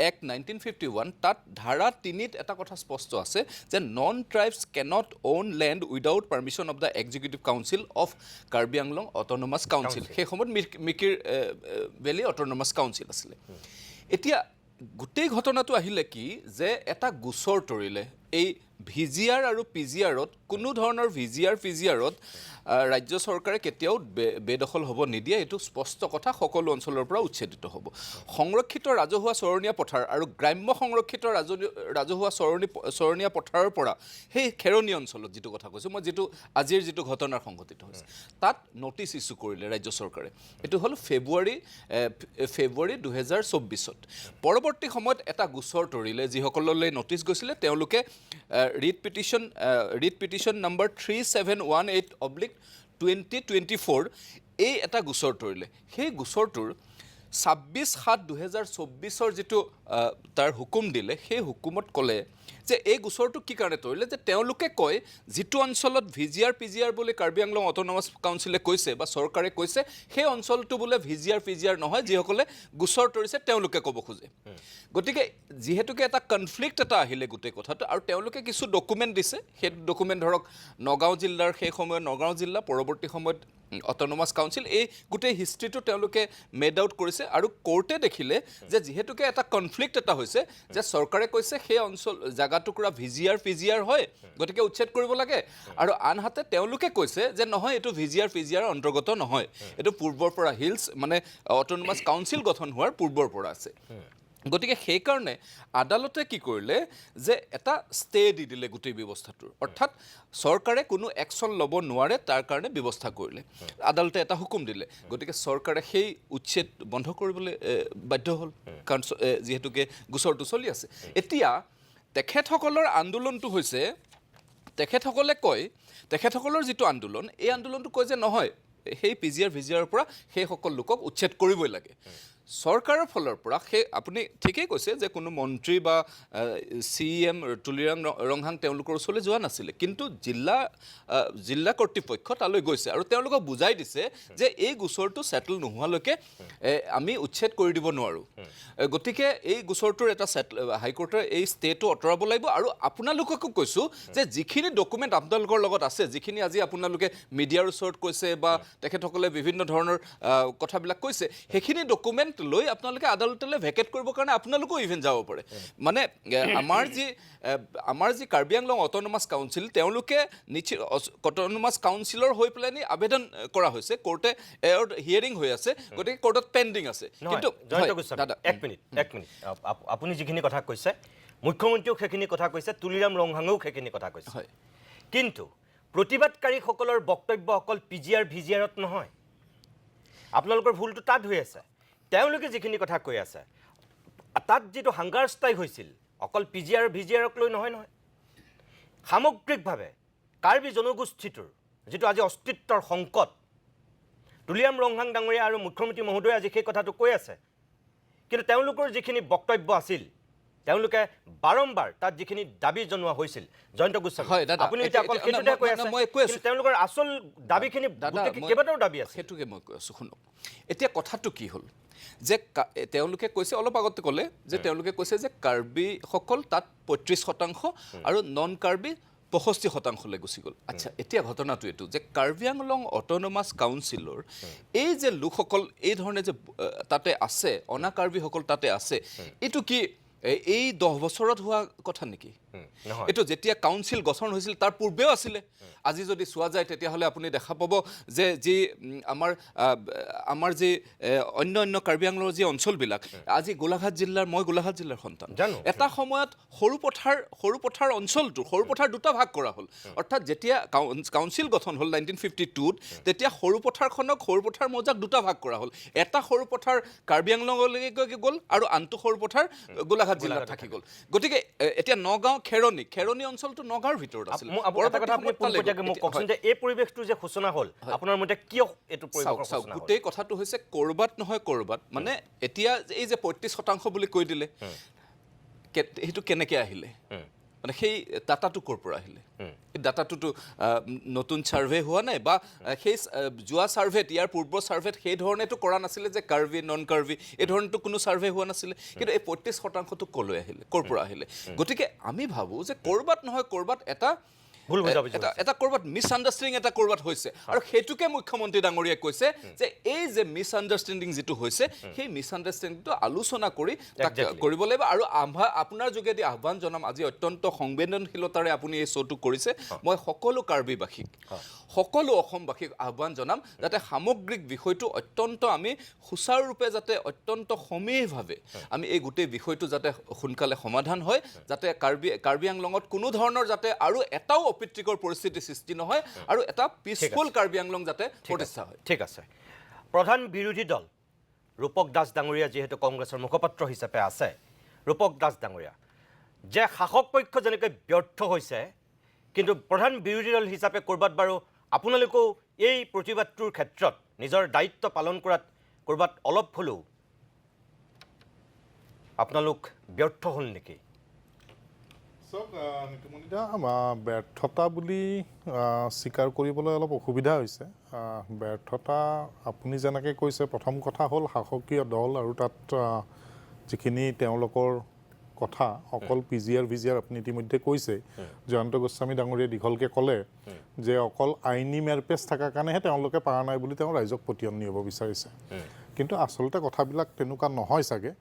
[SPEAKER 5] এক্ট 1951 তাত ধাৰা 3ত এটা কথা স্পষ্ট আছে যে non tribes cannot on land without permission of the executive council of Karbi Anglong autonomous council সেই সময়ত মিকিৰ ভেলী অট'নমাছ কাউন্সিল আছিলে এতিয়া গোটেই ঘটনাটো আহিলে কি যে এটা গোচৰ তৰিলে এই ভিজিআৰ আৰু পিজিআৰত কোনো ধৰণৰ পিজিআৰত ৰাজ্য চৰকাৰে কেতিয়াও বেদখল হ'ব নিদিয়ে এইটো স্পষ্ট কথা সকলো অঞ্চলৰ পৰা উচ্ছেদিত হ'ব সংৰক্ষিত ৰাজহুৱা চৰণীয়া পথাৰ আৰু গ্ৰাম্য সংৰক্ষিত ৰাজহুৱা চৰণীয়া পথাৰৰ পৰা সেই খেৰণি অঞ্চলত যিটো কথা কৈছোঁ মই যিটো আজিৰ যিটো ঘটনাৰ সংঘটিত হৈছে তাত নটিচ ইছ্যু কৰিলে ৰাজ্য চৰকাৰে এইটো হ'ল ফেব্ৰুৱাৰী 2024ত পৰৱৰ্তী সময়ত এটা গোচৰ তৰিলে যিসকললৈ নটিচ গৈছিলে তেওঁলোকে ৰিট পিটিশ্যন নম্বৰ 3718/2024 এই এটা গোচৰ তৰিলে সেই গোচৰটোৰ 26/7/2024 যিটো তাৰ হুকুম দিলে সেই হুকুমত ক'লে যে এই গোচৰটো কি কাৰণে তৰিলে যে তেওঁলোকে কয় যিটো অঞ্চলত VGR PGR বুলি কাৰ্বি আংলং অট'নমাছ কাউন্সিলে কৈছে বা চৰকাৰে কৈছে সেই অঞ্চলটো বোলে VGR PGR নহয় যিসকলে গোচৰ তৰিছে তেওঁলোকে ক'ব খোজে গতিকে যিহেতুকে এটা কনফ্লিক্ট এটা আহিলে গোটেই কথাটো আৰু তেওঁলোকে কিছু ডকুমেণ্ট দিছে সেই ডকুমেণ্ট ধৰক নগাঁও জিলাৰ সেই সময়ত নগাঁও জিলা পৰৱৰ্তী সময়ত অট'নমাছ কাউন্সিল এই গোটেই হিষ্ট্ৰীটো তেওঁলোকে মেড আউট কৰিছে আৰু কোৰ্টে দেখিলে যে যিহেতুকে এটা কনফ্লিক্ট এটা হৈছে যে চৰকাৰে কৈছে সেই অঞ্চল জাগাটুকুৰা VGR PGR হয় গতিকে উচ্ছেদ কৰিব লাগে আৰু আনহাতে তেওঁলোকে কৈছে যে নহয় এইটো VGR PGR অন্তৰ্গত নহয় এইটো পূৰ্বৰ পৰা হিলছ মানে অট'নমাছ কাউন্সিল গঠন হোৱাৰ পূৰ্বৰ পৰা আছে গতিকে সেইকাৰণে আদালতে কি কৰিলে যে এটা ষ্টে দি দিলে গোটেই ব্যৱস্থাটোৰ অৰ্থাৎ চৰকাৰে কোনো একশ্যন ল'ব নোৱাৰে তাৰ কাৰণে ব্যৱস্থা কৰিলে আদালতে এটা হুকুম দিলে গতিকে চৰকাৰে সেই উচ্ছেদ বন্ধ কৰিবলৈ বাধ্য হ'ল কাৰণ যিহেতুকে গোচৰটো চলি আছে এতিয়া তেখেতসকলৰ আন্দোলনটো হৈছে তেখেতসকলে কয় তেখেতসকলৰ যিটো আন্দোলন এই আন্দোলনটো কয় যে নহয় সেই PGR VGR পৰা সেইসকল লোকক উচ্ছেদ কৰিবই লাগে চৰকাৰৰ ফলৰ পৰা সেই আপুনি ঠিকেই কৈছে যে কোনো মন্ত্ৰী বা CM তুলিৰাম ৰংহাং তেওঁলোকৰ ওচৰলৈ যোৱা নাছিলে কিন্তু জিলা কৰ্তৃপক্ষ তালৈ গৈছে আৰু তেওঁলোকক বুজাই দিছে যে এই গোচৰটো সেটল নোহোৱালৈকে আমি উচ্ছেদ কৰি দিব নোৱাৰোঁ গতিকে এই গোচৰটোৰ এটা হাইকোৰ্টৰ এই ষ্টেটো আঁতৰাব লাগিব আৰু আপোনালোককো কৈছোঁ যে যিখিনি ডকুমেণ্ট আপোনালোকৰ লগত আছে যিখিনি আজি আপোনালোকে মিডিয়াৰ ওচৰত কৈছে বা তেখেতসকলে বিভিন্ন ধৰণৰ কথাবিলাক কৈছে সেইখিনি ডকুমেণ্ট লৈ আপোনালোকে আদালতলৈ ভেকেট কৰিবৰ কাৰণে আপোনালোকো ইভেন যাব পাৰে মানে আমাৰ যি কাৰ্বি আংলং অট'নমাছ কাউন্সিল তেওঁলোকে অট'নমাছ কাউন্সিলৰ হৈ পেলাই আবেদন কৰা হৈছে কোৰ্টে হিয়াৰিং হৈ আছে গতিকে কোৰ্টত পেণ্ডিং আছে
[SPEAKER 1] কিন্তু এক মিনিট আপুনি যিখিনি কথা কৈছে মুখ্যমন্ত্ৰীয়েও সেইখিনি কথা কৈছে তুলিৰাম ৰংহাঙেও সেইখিনি কথা কৈছে কিন্তু প্ৰতিবাদকাৰীসকলৰ বক্তব্য অকল PGR VGRত নহয় আপোনালোকৰ ভুলটো তাত হৈ আছে তেওঁলোকে যিখিনি কথা কৈ আছে তাত যিটো হাংগাৰ ষ্ট্ৰাইক হৈছিল অকল PGR VGRক লৈ নহয় সামগ্ৰিকভাৱে কাৰ্বি জনগোষ্ঠীটোৰ যিটো আজি অস্তিত্বৰ সংকট তুলিৰাম ৰংহাং ডাঙৰীয়া আৰু মুখ্যমন্ত্ৰী মহোদয়ে আজি সেই কথাটো কৈ আছে কিন্তু তেওঁলোকৰ যিখিনি বক্তব্য আছিল তেওঁলোকে বাৰম্বাৰ তাত যিখিনি দাবী জনোৱা হৈছিল জয়ন্ত গোস্বামী আপুনি এতিয়া অকল সেইটোতে কৈ আছে কিন্তু তেওঁলোকৰ আচল দাবীখিনি কেইবাটাও দাবী আছে
[SPEAKER 5] সেইটোকে মই কৈ আছোঁ শুনক এতিয়া কথাটো কি হ'ল যে তেওঁলোকে কৈছে অলপ আগতে ক'লে যে তেওঁলোকে কৈছে যে কাৰ্বিসকল তাত 35% আৰু নন কাৰ্বি 65% গুচি গ'ল আচ্ছা এতিয়া ঘটনাটো এইটো যে কাৰ্বি আংলং অট'নমাছ কাউন্সিলৰ এই যে লোকসকল এই ধৰণে যে তাতে আছে অনা কাৰ্বিসকল তাতে আছে এইটো কি এই 10 বছৰত হোৱা কথা নেকি এইটো যেতিয়া কাউন্সিল গঠন হৈছিল তাৰ পূৰ্বেও আছিলে আজি যদি চোৱা যায় তেতিয়াহ'লে আপুনি দেখা পাব যে যি আমাৰ যি অন্য কাৰ্বি আংলঙৰ যি অঞ্চলবিলাক আজি গোলাঘাট জিলাৰ সন্তান এটা সময়ত সৰু পথাৰ অঞ্চলটো সৰু পথাৰ দুটা ভাগ কৰা হ'ল অৰ্থাৎ যেতিয়া কাউন্সিল গঠন হ'ল 1952 তেতিয়া সৰু পথাৰ মৌজাক দুটা ভাগ কৰা হ'ল এটা সৰু পথাৰ কাৰ্বি আংলঙলৈকে গ'ল আৰু আনটো সৰু পথাৰ গোলাঘাট জিলাত থাকি গ'ল গতিকে এতিয়া নগাঁও খেৰণী অঞ্চলটো নগাঁৱৰ ভিতৰত আছিল
[SPEAKER 1] এই পৰিৱেশটো যে সূচনা হ'ল আপোনাৰ মতে কিয় এইটো পৰিৱেশ
[SPEAKER 5] গোটেই কথাটো হৈছে কৰবাত নহয় কৰবাত মানে এতিয়া এই যে 35% বুলি কৈ দিলে সেইটো কেনেকৈ আহিলে মানে সেই ডাটাটো ক'ৰ পৰা আহিলে এই ডাটাটোতো নতুন ছাৰ্ভে হোৱা নাই বা সেই যোৱা ছাৰ্ভেত ইয়াৰ পূৰ্বৰ ছাৰ্ভেত সেই ধৰণেতো কৰা নাছিলে যে কাৰ্বি নন কাৰ্বি এই ধৰণেতো কোনো ছাৰ্ভে হোৱা নাছিলে কিন্তু এই 35%টো ক'লৈ আহিলে ক'ৰ পৰা আহিলে গতিকে আমি ভাবোঁ যে ক'ৰবাত নহয় ক'ৰবাত এটা ক'ৰবাত মিছআণ্ডাৰষ্টেণ্ডিং এটা ক'ৰবাত হৈছে আৰু সেইটোকে মুখ্যমন্ত্ৰী ডাঙৰীয়াই কৈছে যে এই যে মিছআণ্ডাৰষ্টেণ্ডিং যিটো হৈছে সেই মিছআণ্ডাৰষ্টেণ্ডিংটো আলোচনা কৰি তাক কৰিব লাগিব আৰু আপোনাৰ যোগেদি আহ্বান জনাম আজি অত্যন্ত সংবেদনশীলতাৰে আপুনি এই শ্ব'টো কৰিছে মই সকলো কাৰ্বিবাসীক সকলো অসমবাসীক আহ্বান জনাম যাতে সামগ্ৰিক বিষয়টো অত্যন্ত আমি সুচাৰুৰূপে যাতে অত্যন্ত সমীহভাৱে আমি এই গোটেই বিষয়টো যাতে সোনকালে সমাধান হয় যাতে কাৰ্বি আংলঙত কোনো ধৰণৰ যাতে আৰু এটাও অপ্ৰীতিকৰ পৰিস্থিতি সৃষ্টি নহয় আৰু এটা পিছফুল কাৰ্বি আংলং যাতে প্ৰতিষ্ঠা হয়
[SPEAKER 1] ঠিক আছে প্ৰধান বিৰোধী দল ৰূপক দাস ডাঙৰীয়া যিহেতু কংগ্ৰেছৰ মুখপাত্ৰ হিচাপে আছে ৰূপক দাস ডাঙৰীয়া যে শাসক পক্ষ যেনেকৈ ব্যৰ্থ হৈছে কিন্তু প্ৰধান বিৰোধী দল হিচাপে ক'ৰবাত বাৰু আপোনালোকেও এই প্ৰতিবাদটোৰ ক্ষেত্ৰত নিজৰ দায়িত্ব পালন কৰাত ক'ৰবাত অলপ হ'লেও আপোনালোক ব্যৰ্থ হ'ল নেকি?
[SPEAKER 6] চাওক নিতুমণিদা, ব্যৰ্থতা বুলি স্বীকাৰ কৰিবলৈ অলপ অসুবিধা হৈছে। ব্যৰ্থতা আপুনি যেনেকৈ কৈছে, প্ৰথম কথা হ'ল শাসকীয় দল আৰু তাত যিখিনি তেওঁলোকৰ কথা অকল PGR VGR আপুনি ইতিমধ্যে কৈছে, জয়ন্ত গোস্বামী ডাঙৰীয়াই দীঘলকৈ ক'লে যে অকল আইনী মেৰপেচ থকাৰ কাৰণেহে তেওঁলোকে পৰা নাই বুলি তেওঁ ৰাইজক পতিয়ন নিব বিচাৰিছে। কিন্তু আচলতে কথাবিলাক তেনেকুৱা নহয় চাগে,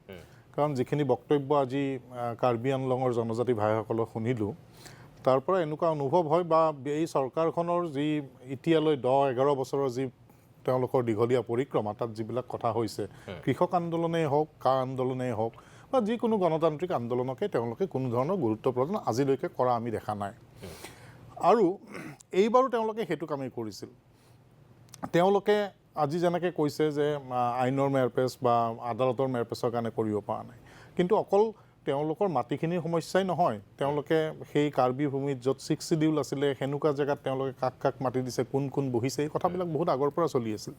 [SPEAKER 6] কাৰণ যিখিনি বক্তব্য আজি কাৰ্বি আংলঙৰ জনজাতি ভাইসকলক শুনিলোঁ, তাৰ পৰা এনেকুৱা অনুভৱ হয় বা এই চৰকাৰখনৰ যি এতিয়ালৈ 10-11 বছৰৰ যি তেওঁলোকৰ দীঘলীয়া পৰিক্ৰমা, তাত যিবিলাক কথা হৈছে, কৃষক আন্দোলনেই হওক, কা আন্দোলনেই হওক বা যিকোনো গণতান্ত্ৰিক আন্দোলনকে তেওঁলোকে কোনো ধৰণৰ গুৰুত্ব প্ৰদান আজিলৈকে কৰা আমি দেখা নাই। আৰু এইবাৰো তেওঁলোকে সেইটো কামেই কৰিছিল। তেওঁলোকে আজি যেনেকৈ কৈছে যে আইনৰ মেৰপেচ বা আদালতৰ মেৰপেচৰ কাৰণে কৰিব পৰা নাই, কিন্তু অকল তেওঁলোকৰ মাটিখিনিৰ সমস্যাই নহয়, তেওঁলোকে সেই কাৰ্বি ভূমিত য'ত 6 চিডিউল আছিলে সেনেকুৱা জেগাত তেওঁলোকে কাক কাক মাতি দিছে, কোন কোন বহিছে, এই কথাবিলাক বহুত আগৰ পৰা চলি আছিল।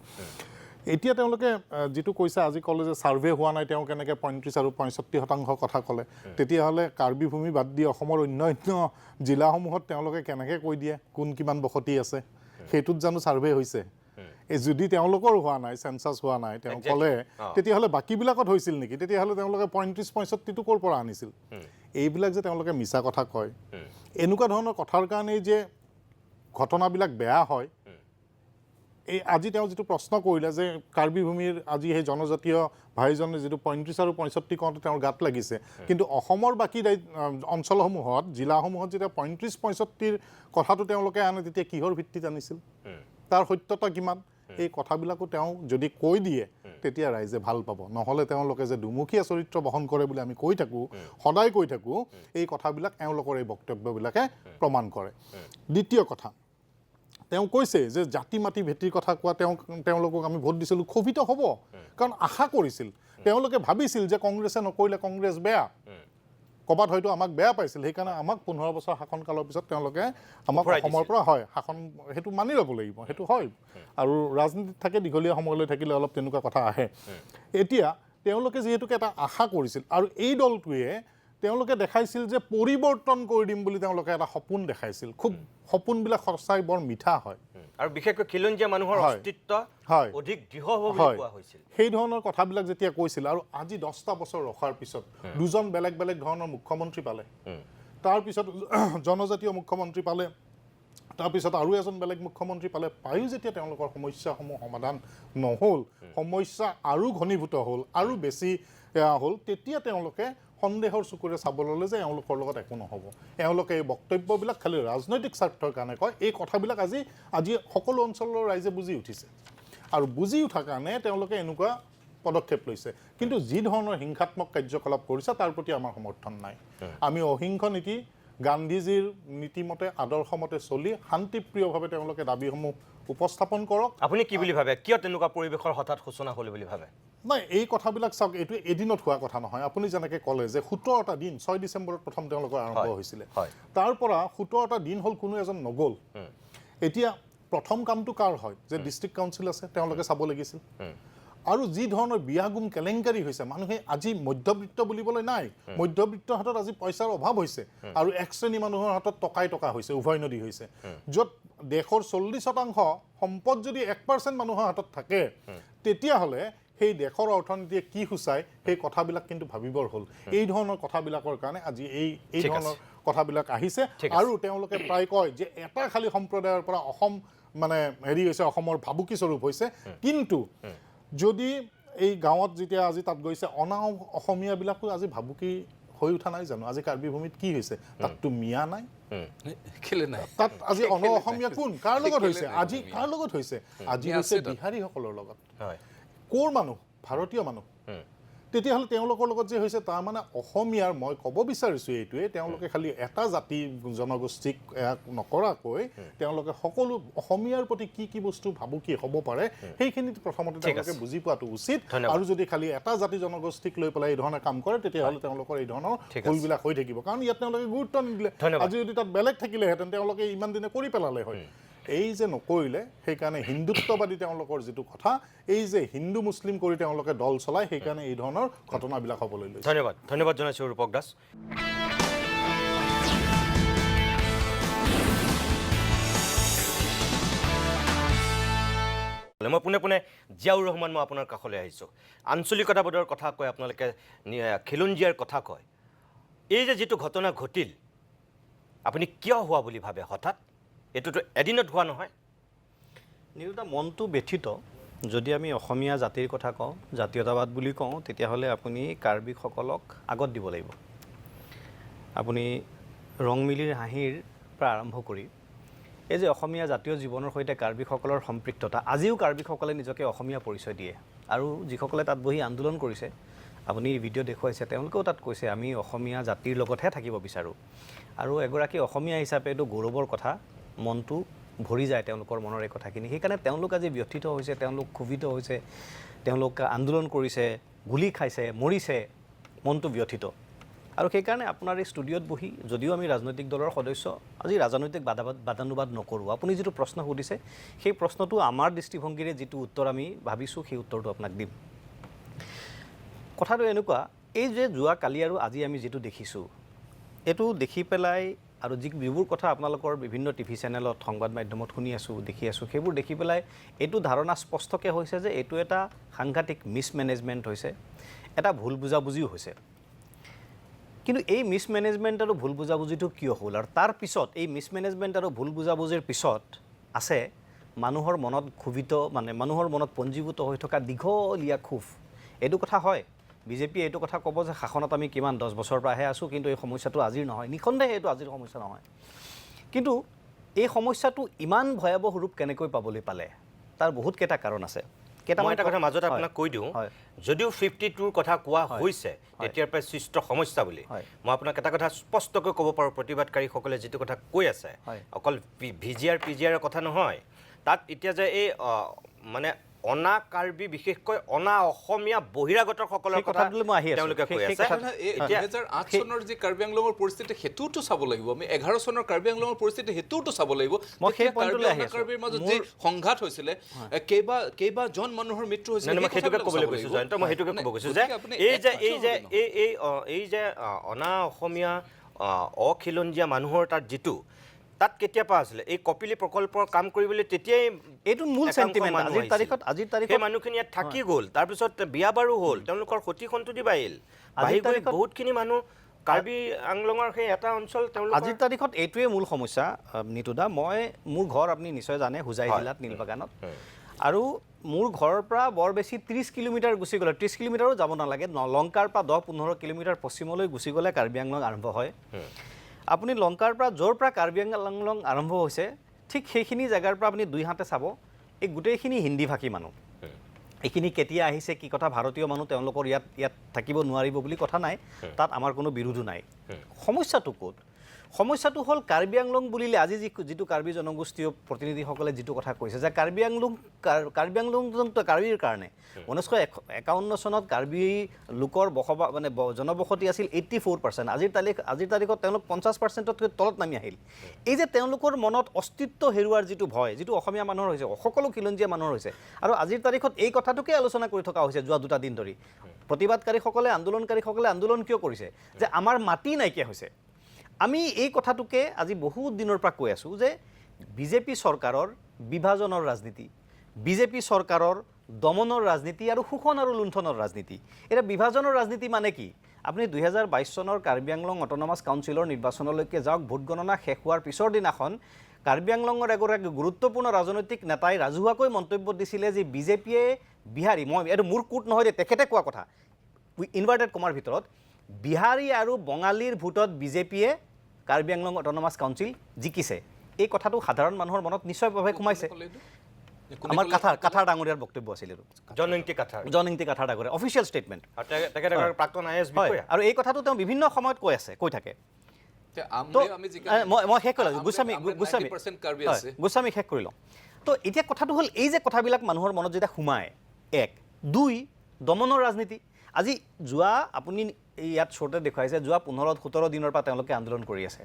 [SPEAKER 6] এতিয়া তেওঁলোকে যিটো কৈছে, আজি ক'লে যে ছাৰ্ভে হোৱা নাই, তেওঁ কেনেকৈ 35 আৰু 65% কথা ক'লে, তেতিয়াহ'লে কাৰ্বি ভূমি বাদ দি অসমৰ অন্যান্য জিলাসমূহত তেওঁলোকে কেনেকৈ কৈ দিয়ে কোন কিমান বসতি আছে, সেইটোত জানো ছাৰ্ভে হৈছে? যদি তেওঁলোকৰ হোৱা নাই, চেঞ্চাছ হোৱা নাই, তেওঁ ক'লে, তেতিয়াহ'লে বাকীবিলাকত হৈছিল নেকি? তেতিয়াহ'লে তেওঁলোকে 35-65টো ক'ৰ পৰা আনিছিল? এইবিলাক যে তেওঁলোকে মিছা কথা কয়, এনেকুৱা ধৰণৰ কথাৰ কাৰণেই যে ঘটনাবিলাক বেয়া হয়। এই আজি তেওঁ যিটো প্ৰশ্ন কৰিলে যে কাৰ্বি ভূমিৰ আজি সেই জনজাতীয় ভাইজনে যিটো 35 আৰু 65 কওঁতে তেওঁৰ গাত লাগিছে, কিন্তু অসমৰ বাকী অঞ্চলসমূহত, জিলাসমূহত যেতিয়া 35-65ৰ কথাটো তেওঁলোকে আনে, তেতিয়া কিহৰ ভিত্তিত আনিছিল? তাৰ সত্যতা কিমান? এই কথাবিলাকো তেওঁ যদি কৈ দিয়ে তেতিয়া ৰাইজে ভাল পাব। নহ'লে তেওঁলোকে যে দুমুখীয়া চৰিত্ৰ বহন কৰে বুলি আমি কৈ থাকোঁ, সদায় কৈ থাকোঁ, এই কথাবিলাক এওঁলোকৰ এই বক্তব্যবিলাকে প্ৰমাণ কৰে। দ্বিতীয় কথা, তেওঁ কৈছে যে জাতি মাটি ভেটিৰ কথা কোৱা, তেওঁলোকক আমি ভোট দিছিলোঁ, ক্ষোভিত হ'ব, কাৰণ আশা কৰিছিল, তেওঁলোকে ভাবিছিল যে কংগ্ৰেছে নকৰিলে কংগ্ৰেছ বেয়া, ক'ৰবাত হয়তো আমাক বেয়া পাইছিল, সেইকাৰণে আমাক 15 বছৰ শাসনকালৰ পিছত তেওঁলোকে আমাক অসমৰ পৰা শাসন, সেইটো মানি ল'ব লাগিব, সেইটো হয়। আৰু ৰাজনীতিত থাকে, দীঘলীয়া সময়লৈ থাকিলে অলপ তেনেকুৱা কথা আহে। এতিয়া তেওঁলোকে যিহেতুকে এটা আশা কৰিছিল, আৰু এই দলটোৱে তেওঁলোকে দেখাইছিল যে পৰিৱৰ্তন কৰি দিম বুলি তেওঁলোকে এটা সপোন দেখাইছিল। খুব সপোনবিলাক সঁচাই বৰ মিঠা হয়,
[SPEAKER 1] আৰু বিশেষকৈ খিলঞ্জীয়া মানুহৰ অস্তিত্ব অধিক দৃঢ় হ'ব বুলি কোৱা হৈছিল।
[SPEAKER 6] সেই ধৰণৰ কথাবিলাক যেতিয়া কৈছিল, আৰু আজি 10টা বছৰ ৰখাৰ পিছত দুজন বেলেগ বেলেগ ধৰণৰ মুখ্যমন্ত্ৰী পালে, তাৰপিছত জনজাতীয় মুখ্যমন্ত্ৰী পালে, তাৰপিছত আৰু এজন বেলেগ মুখ্যমন্ত্ৰী পালে, পায়ো যেতিয়া তেওঁলোকৰ সমস্যাসমূহ সমাধান নহ'ল, সমস্যা আৰু ঘনীভূত হ'ল, আৰু বেছি হ'ল, তেতিয়া তেওঁলোকে সন্দেহৰ চকুৰে চাব ল'লে যে এওঁলোকৰ লগত একো নহ'ব। এওঁলোকে এই বক্তব্যবিলাক খালি ৰাজনৈতিক স্বাৰ্থৰ কাৰণে কয়। এই কথাবিলাক আজি সকলো অঞ্চলৰ ৰাইজে বুজি উঠিছে, আৰু বুজি উঠাৰ কাৰণে তেওঁলোকে এনেকুৱা পদক্ষেপ লৈছে। কিন্তু যি ধৰণৰ হিংসাত্মক কাৰ্যকলাপ কৰিছে তাৰ প্ৰতি আমাৰ সমৰ্থন নাই। আমি অহিংস নীতি, গান্ধীজীৰ নীতিমতে, আদৰ্শমতে চলি শান্তিপ্ৰিয়ভাৱে তেওঁলোকে দাবীসমূহ উপস্থাপন কৰক।
[SPEAKER 1] আপুনি কি বুলি ভাবে, কিয় তেনেকুৱা পৰিৱেশৰ হঠাৎ সূচনা হ'ল বুলি ভাবে?
[SPEAKER 6] নাই, এই কথাবিলাক চাওক, এইটো এদিনত হোৱা কথা নহয়। আপুনি যেনেকৈ ক'লে যে 17টা দিন, 6 ডিচেম্বৰত প্ৰথম তেওঁলোকৰ আৰম্ভ হৈছিলে, তাৰ পৰা 17টা দিন হ'ল, কোনো এজন নগ'ল। এতিয়া প্ৰথম কামটো কাৰ হয়? যে ডিষ্ট্ৰিক্ট কাউন্সিল আছে, তেওঁলোকে চাব লাগিছিল। আৰু যি ধৰণৰ বিয়াগুম কেলেংকাৰী হৈছে, মানুহে আজি মধ্যবিত্ত বুলিবলৈ নাই, মধ্যবিত্তৰ হাতত আজি পইচাৰ অভাৱ হৈছে, আৰু এক শ্ৰেণী মানুহৰ হাতত টকা হৈছে, উভয় নদী হৈছে, য'ত দেশৰ 40% সম্পদ যদি 1% মানুহৰ হাতত থাকে, তেতিয়াহ'লে সেই দেশৰ অৰ্থনীতিয়ে কি সূচায়, সেই কথাবিলাক কিন্তু ভাবিবৰ হ'ল। এই ধৰণৰ কথাবিলাকৰ কাৰণে আজি এই ধৰণৰ কথাবিলাক আহিছে। আৰু তেওঁলোকে প্ৰায় কয় যে এটা খালী সম্প্ৰদায়ৰ পৰা অসম মানে হৈছে, অসমৰ ভাবুকি স্বৰূপ হৈছে। কিন্তু যদি এই গাঁৱত যেতিয়া আজি তাত গৈছে, অনা অসমীয়াবিলাকো আজি ভাবুকি হৈ উঠা নাই জানো? আজি কাৰ্বি ভূমিত কি হৈছে? তাততো মিয়া নাই, তাত আজি অন অসমীয়া কোন, কাৰ লগত হৈছে? আজি কাৰ লগত হৈছে? আজি হৈছে বিহাৰীসকলৰ লগত। ক'ৰ মানুহ? ভাৰতীয় মানুহ। তেতিয়াহ'লে তেওঁলোকৰ লগত যে হৈছে, তাৰমানে অসমীয়াৰ, মই ক'ব বিচাৰিছোঁ এইটোৱে, তেওঁলোকে খালি এটা জাতি জনগোষ্ঠীক নকৰাকৈ তেওঁলোকে সকলো অসমীয়াৰ প্ৰতি কি কি বস্তু ভাবুকি হ'ব পাৰে, সেইখিনি প্ৰথমতে তেওঁলোকে বুজি পোৱাটো উচিত। আৰু যদি খালি এটা জাতি জনগোষ্ঠীক লৈ পেলাই এই ধৰণে কাম কৰে, তেতিয়াহ'লে তেওঁলোকৰ এই ধৰণৰ ভুলবিলাক হৈ থাকিব। কাৰণ ইয়াত তেওঁলোকে গুৰুত্ব নিদিলে। আজি যদি তাত বেলেগ থাকিলেহেঁতেন, তেওঁলোকে ইমান দিনে কৰি পেলালে হয়। এই যে নকৰিলে সেইকাৰণে হিন্দুত্ববাদী তেওঁলোকৰ যিটো কথা এই যে হিন্দু মুছলিম কৰি তেওঁলোকে দল চলায় সেইকাৰণে এই ধৰণৰ ঘটনাবিলাক হ'বলৈ লৈছে
[SPEAKER 1] ধন্যবাদ জনাইছোঁ ৰূপক দাস মই পোনে জিয়াউৰ ৰহমান মই আপোনাৰ কাষলৈ আহিছোঁ আঞ্চলিকতাবাদৰ কথা কয় আপোনালোকে খিলঞ্জীয়াৰ কথা কয় এই যে যিটো ঘটনা ঘটিল আপুনি কিয় হোৱা বুলি ভাবে হঠাৎ এইটোতো এদিনত হোৱা নহয়
[SPEAKER 7] নিৰুতা মনটো ব্যথিত যদি আমি অসমীয়া জাতিৰ কথা কওঁ জাতীয়তাবাদ বুলি কওঁ তেতিয়াহ'লে আপুনি কাৰ্বিসকলক আগত দিব লাগিব আপুনি ৰংমিলিৰ হাঁহিৰ পৰা আৰম্ভ কৰি এই যে অসমীয়া জাতীয় জীৱনৰ সৈতে কাৰ্বিসকলৰ সম্পৃক্ততা আজিও কাৰ্বিসকলে নিজকে অসমীয়া পৰিচয় দিয়ে আৰু যিসকলে তাত বহি আন্দোলন কৰিছে আপুনি ভিডিঅ' দেখুৱাইছে তেওঁলোকেও তাত কৈছে আমি অসমীয়া জাতিৰ লগতহে থাকিব বিচাৰোঁ আৰু এগৰাকী অসমীয়া হিচাপে এইটো গৌৰৱৰ কথা মনটো ভৰি যায় তেওঁলোকৰ মনৰ এই কথাখিনি সেইকাৰণে তেওঁলোক আজি ব্যথিত হৈছে তেওঁলোক ক্ষোভিত হৈছে তেওঁলোক আন্দোলন কৰিছে গুলি খাইছে মৰিছে মনটো ব্যথিত আৰু সেইকাৰণে আপোনাৰ এই ষ্টুডিঅ'ত বহি যদিও আমি ৰাজনৈতিক দলৰ সদস্য আজি ৰাজনৈতিক বাদানুবাদ নকৰোঁ আপুনি যিটো প্ৰশ্ন সুধিছে সেই প্ৰশ্নটো আমাৰ দৃষ্টিভংগীৰে যিটো উত্তৰ আমি ভাবিছোঁ সেই উত্তৰটো আপোনাক দিম কথাটো এনেকুৱা এই যে যোৱা কালি আৰু আজি আমি যিটো দেখিছোঁ এইটো দেখি পেলাই আৰু যিবোৰ কথা আপোনালোকৰ বিভিন্ন টিভি চেনেলত সংবাদ মাধ্যমত শুনি আছোঁ দেখি আছোঁ সেইবোৰ দেখি পেলাই এইটো ধাৰণা স্পষ্টকৈ হৈছে যে এইটো এটা সাংঘাতিক মিছমেনেজমেণ্ট হৈছে এটা ভুল বুজাবুজিও হৈছে কিন্তু এই মিছমেনেজমেণ্ট আৰু ভুল বুজাবুজিটো কিয় হ'ল আৰু তাৰ পিছত এই মিছমেনেজমেণ্ট আৰু ভুল বুজাবুজিৰ পিছত আছে মানুহৰ মনত ক্ষোভিত মানে মানুহৰ মনত পঞ্জীভূত হৈ থকা দীঘলীয়া ক্ষোভ এইটো কথা হয় বিজেপিয়ে এইটো কথা ক'ব যে শাসনত আমি কিমান 10 বছৰৰ পৰাহে আছোঁ কিন্তু এই সমস্যাটো আজিৰ নহয় নিখণ্ডে এইটো আজিৰ সমস্যা নহয় কিন্তু এই সমস্যাটো ইমান ভয়াৱহ ৰূপ কেনেকৈ পাবলৈ পালে তাৰ বহুতকেইটা কাৰণ আছে
[SPEAKER 1] মই এটা কথা মাজতে আপোনাক কৈ দিওঁ যদিও 52ৰ কথা কোৱা হৈছে তেতিয়াৰ পৰাই সৃষ্ট সমস্যা বুলি মই আপোনাক এটা কথা স্পষ্টকৈ ক'ব পাৰোঁ প্ৰতিবাদকাৰীসকলে যিটো কথা কৈ আছে অকল ভিজিআৰ পিজিআৰৰ কথা নহয় তাত এতিয়া যে এই মানে অনা কাৰ্বি বিশেষকৈ অনা অসমীয়া বহিৰাগতসকলৰ কথা তেওঁলোকে কৈ আছে
[SPEAKER 5] 2008 চনৰ যি কাৰ্বি আংলঙৰ পৰিস্থিতি হেতুটো চাব লাগিব আমি 11 চনৰ কাৰ্বি আংলঙৰ পৰিস্থিতি হেতুটো চাব লাগিব কাৰ্বিৰ মাজত যি সংঘাত হৈছিলে কেইবাজন মানুহৰ মৃত্যু হৈছিলে
[SPEAKER 1] মই সেইটোকে ক'বলৈ গৈছোঁ জয়ন্ত মই সেইটোকে ক'ব গৈছোঁ যে এই যে অনা অসমীয়া অখিলঞ্জীয়া মানুহৰ তাত যিটো তাত কেতিয়া পৰা আছিলে এই কপিলী প্ৰকল্পৰ কাম কৰিবলৈ তেতিয়াই
[SPEAKER 7] এইটো মূল সেন্টিমেন্ট আজিৰ তাৰিখত
[SPEAKER 1] মানুহখিনি ইয়াত থাকি গ'ল তাৰপিছত বিয়া বাৰু হ'ল তেওঁলোকৰ সতি সন্ততি বাঢ়িল বহুতখিনি মানুহ কাৰ্বি আংলঙৰ সেই এটা অঞ্চল তেওঁলোক
[SPEAKER 7] আজিৰ তাৰিখত এইটোৱে মূল সমস্যা নিতুদা মই মোৰ ঘৰ আপুনি নিশ্চয় জানে হুজাই জিলাত নীলবাগানত আৰু মোৰ ঘৰৰ পৰা বৰ বেছি 30 কিলোমিটাৰ গুচি গ'লে 30 কিলোমিটাৰো যাব নালাগে লংকাৰ পৰা 10-15 কিলোমিটাৰ পশ্চিমলৈ গুচি গ'লে কাৰ্বি আংলং আৰম্ভ হয় আপুনি লংকাৰ পৰা য'ৰ পৰা কাৰ্বি আংলং আৰম্ভ হৈছে ঠিক সেইখিনি জেগাৰ পৰা আপুনি দুই হাতে চাব এই গোটেইখিনি হিন্দী ভাষী মানুহ এইখিনি কেতিয়া আহিছে কি কথা ভাৰতীয় মানুহ তেওঁলোকৰ ইয়াত থাকিব নোৱাৰিব বুলি কথা নাই তাত আমাৰ কোনো বিৰোধো নাই সমস্যাটো ক'ত সমস্যাটো হ'ল কাৰ্বি আংলং বুলিলে আজি যিটো কাৰ্বি জনগোষ্ঠীয় প্ৰতিনিধিসকলে যিটো কথা কৈছে যে কাৰ্বি আংলং কাৰ্বিৰ কাৰণে 1951 চনত কাৰ্বি লোকৰ মানে জনবসতি আছিল 84% আজিৰ তাৰিখত তেওঁলোক 50%তকৈ তলত নামি আহিল এই যে তেওঁলোকৰ মনত অস্তিত্ব হেৰুৱাৰ যিটো ভয় যিটো অসমীয়া মানুহৰ হৈছে সকলো খিলঞ্জীয়া মানুহৰ হৈছে আৰু আজিৰ তাৰিখত এই কথাটোকে আলোচনা কৰি থকা হৈছে যোৱা দুটা দিন ধৰি প্ৰতিবাদকাৰীসকলে আন্দোলনকাৰীসকলে আন্দোলন কিয় কৰিছে যে আমাৰ মাটি নাইকিয়া হৈছে আমি এই কথাটোকে আজি বহুত দিনৰ পৰা কৈ আছোঁ যে বিজেপি চৰকাৰৰ বিভাজনৰ ৰাজনীতি বিজেপি চৰকাৰৰ দমনৰ ৰাজনীতি আৰু শোষণ আৰু লুণ্ঠনৰ ৰাজনীতি এটা বিভাজনৰ ৰাজনীতি মানে কি আপুনি 2022 চনৰ কাৰ্বি আংলং অট'নমাছ কাউন্সিলৰ নিৰ্বাচনলৈকে যাওক ভোট গণনা শেষ হোৱাৰ পিছৰ দিনাখন কাৰ্বি আংলঙৰ এগৰাকী গুৰুত্বপূৰ্ণ ৰাজনৈতিক নেতাই ৰাজহুৱাকৈ মন্তব্য দিছিলে যে বিজেপিয়ে বিহাৰী মই এইটো মোৰ কোট নহয় দে তেখেতে কোৱা কথা ইনভাৰ্টেড কমাৰ ভিতৰত বিহাৰী আৰু বঙালীৰ ভোটত বিজেপিয়ে কাৰ্বি আংলং অট'নমাছ কাউন্সিল জিকিছে এই কথাটো সাধাৰণ মানুহৰ মনত নিশ্চয়ভাৱে সোমাইছে আমাৰ কাথাৰ ডাঙৰীয়াৰ বক্তব্য আছিল
[SPEAKER 1] জনইংতি কাথাৰ ডাঙৰীয়া অফিচিয়েল ষ্টেটমেণ্ট প্ৰাক্তন IAS বিষয়া আৰু
[SPEAKER 7] এই কথাটো তেওঁ বিভিন্ন সময়ত কৈ থাকে মই শেষ কৰি লওঁ গোস্বামী শেষ কৰি লওঁ তো এতিয়া কথাটো হ'ল এই যে কথাবিলাক মানুহৰ মনত যেতিয়া সোমায় 1 2 দমনৰ ৰাজনীতি আজি যোৱা আপুনি ইয়াত শ্ব'তে দেখুৱাইছে যোৱা 15-17 দিনৰ পৰা তেওঁলোকে আন্দোলন কৰি আছে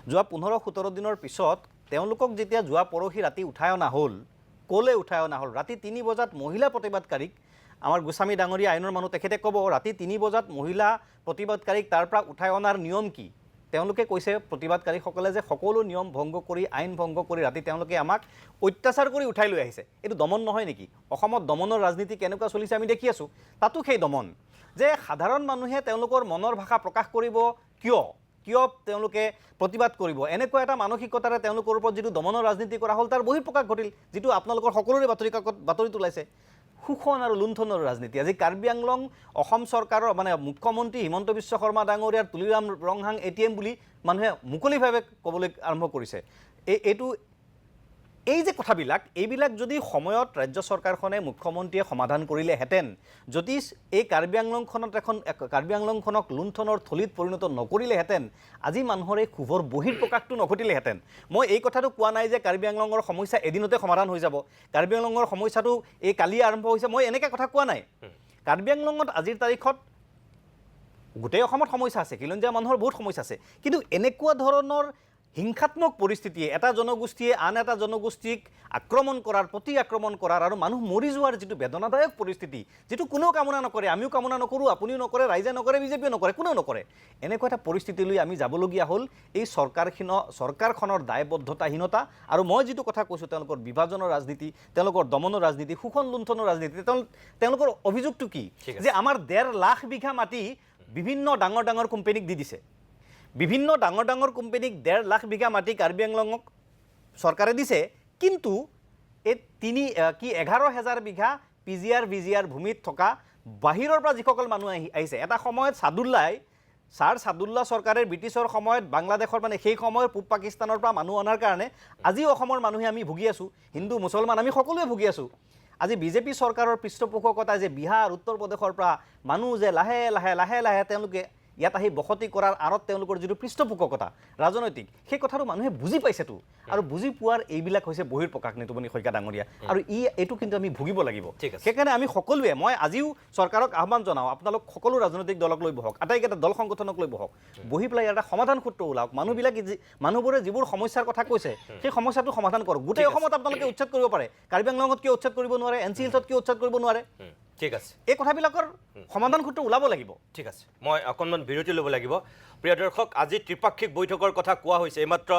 [SPEAKER 7] যোৱা 15-17 দিনৰ পিছত তেওঁলোকক যেতিয়া যোৱা পৰহি ৰাতি উঠাই অনা হ'ল, ক'লৈ উঠাই অনা হ'ল? ৰাতি 3 বজাত মহিলা প্ৰতিবাদকাৰীক, আমাৰ গোস্বামী ডাঙৰীয়া আইনৰ মানুহ, তেখেতে ক'ব ৰাতি 3 বজাত মহিলা প্ৰতিবাদকাৰীক তাৰ পৰা উঠাই অনাৰ নিয়ম কি? তেওঁলোকে কৈছে প্ৰতিবাদকাৰীসকলে যে সকলো নিয়ম ভংগ কৰি, আইন ভংগ কৰি ৰাতি তেওঁলোকে আমাক অত্যাচাৰ কৰি উঠাই লৈ আহিছে। এইটো দমন নহয় নেকি? অসমত দমনৰ ৰাজনীতি কেনেকুৱা চলিছে আমি দেখি আছোঁ। তাতো সেই দমন, যে সাধাৰণ মানুহে তেওঁলোকৰ মনৰ ভাষা প্ৰকাশ কৰিব কিয় তেওঁলোকে প্ৰতিবাদ কৰিব, এনেকুৱা এটা মানসিকতাৰে তেওঁলোকৰ ওপৰত যিটো দমনৰ ৰাজনীতি কৰা হ'ল তাৰ বহিঃপ্ৰকাশ ঘটিল, যিটো আপোনালোকৰ সকলোৰে বাতৰি কাকত বাতৰিত ওলাইছে। শোষণ আৰু লুণ্ঠনৰ ৰাজনীতি। আজি কাৰ্বি আংলং অসম চৰকাৰৰ মানে মুখ্যমন্ত্ৰী হিমন্ত বিশ্ব শৰ্মা ডাঙৰীয়াৰ তুলিৰাম ৰংহাং ATM বুলি মানুহে মুকলিভাৱে ক'বলৈ আৰম্ভ কৰিছে। এই যে কথাবিলাক, এইবিলাক যদি সময়ত ৰাজ্য চৰকাৰখনে, মুখ্যমন্ত্ৰীয়ে সমাধান কৰিলেহেঁতেন, যদি এই কাৰ্বি আংলংখনক লুণ্ঠনৰ থলীত পৰিণত নকৰিলেহেঁতেন, আজি মানুহৰ এই ক্ষোভৰ বহিঃপ্ৰকাশটো নঘটিলেহেঁতেন। মই এই কথাটো কোৱা নাই যে কাৰ্বি আংলঙৰ সমস্যা এদিনতে সমাধান হৈ যাব, কাৰ্বি আংলঙৰ সমস্যাটো এই কালিয়ে আৰম্ভ হৈছে, মই এনেকৈ কথা কোৱা নাই। কাৰ্বি আংলঙত আজিৰ তাৰিখত গোটেই অসমত সমস্যা আছে, খিলঞ্জীয়া মানুহৰ বহুত সমস্যা আছে, কিন্তু এনেকুৱা ধৰণৰ হিংসাত্মক পৰিস্থিতিয়ে এটা জনগোষ্ঠীয়ে আন এটা জনগোষ্ঠীক আক্ৰমণ কৰাৰ, প্ৰতি আক্ৰমণ কৰাৰ আৰু মানুহ মৰি যোৱাৰ যিটো বেদনাদায়ক পৰিস্থিতি, যিটো কোনেও কামনা নকৰে, আমিও কামনা নকৰোঁ, আপুনিও নকৰে, ৰাইজে নকৰে, বিজেপিয়ে নকৰে, কোনেও নকৰে, এনেকুৱা এটা পৰিস্থিতিলৈ আমি যাবলগীয়া হ'ল। এই চৰকাৰখনৰ দায়বদ্ধতাহীনতা আৰু মই যিটো কথা কৈছোঁ, তেওঁলোকৰ বিভাজনৰ ৰাজনীতি, তেওঁলোকৰ দমনৰ ৰাজনীতি, শোষণ লুণ্ঠনৰ ৰাজনীতি। তেওঁলোকৰ অভিযোগটো কি? যে আমাৰ 1.5 লাখ বিঘা মাটি বিভিন্ন ডাঙৰ ডাঙৰ কোম্পানীক দি দিছে। বিভিন্ন ডাঙৰ ডাঙৰ কোম্পানীক 1.5 লাখ বিঘা মাটি কাৰ্বি আংলঙক চৰকাৰে দিছে, কিন্তু এই 11,000 বিঘা PGR VGR ভূমিত থকা বাহিৰৰ পৰা যিসকল মানুহ আহিছে, এটা সময়ত ছাৰ ছাদুল্লা চৰকাৰে ব্ৰিটিছৰ সময়ত বাংলাদেশৰ মানে সেই সময়ৰ পূব পাকিস্তানৰ পৰা মানুহ অনাৰ কাৰণে আজি অসমৰ মানুহে আমি ভুগি আছোঁ, হিন্দু মুছলমান আমি সকলোৱে ভুগি আছোঁ। আজি বিজেপি চৰকাৰৰ পৃষ্ঠপোষকতাই যে বিহাৰ, উত্তৰ প্ৰদেশৰ পৰা মানুহ যে লাহে লাহে তেওঁলোকে ইয়াত আহি বসতি কৰাৰ আঁৰত তেওঁলোকৰ যিটো পৃষ্ঠপোষকতা ৰাজনৈতিক, সেই কথাটো মানুহে বুজি পাইছেতো, আৰু বুজি পোৱাৰ এইবিলাক হৈছে বহিঃপ্ৰকাশ নিতুমণি শইকীয়া ডাঙৰীয়া, আৰু এইটো কিন্তু আমি ভুগিব লাগিব। সেইকাৰণে আমি সকলোৱে, মই আজিও চৰকাৰক আহ্বান জনাওঁ, আপোনালোক সকলো ৰাজনৈতিক দলক লৈ বহক, আটাইকেইটা দল সংগঠনক লৈ বহক, বহি পেলাই ইয়াৰ এটা সমাধান সূত্ৰ ওলাওক। মানুহবোৰে যিবোৰ সমস্যাৰ কথা কৈছে সেই সমস্যাটো সমাধান কৰক। গোটেই অসমত আপোনালোকে উচ্ছেদ কৰিব পাৰে, কাৰ্বি আংলঙত কিয় উচ্ছেদ কৰিব নোৱাৰে, NC হিলছত কিয় উচ্ছেদ কৰিব নোৱাৰে?
[SPEAKER 1] ঠিক আছে,
[SPEAKER 7] এই কথাবিলাকৰ সমাধান সূত্ৰ ওলাব লাগিব।
[SPEAKER 1] ঠিক আছে, মই অকণমান বিৰতি ল'ব লাগিব। প্ৰিয় দৰ্শক, আজি ত্ৰিপাক্ষিক বৈঠকৰ কথা কোৱা হৈছে। এইমাত্ৰ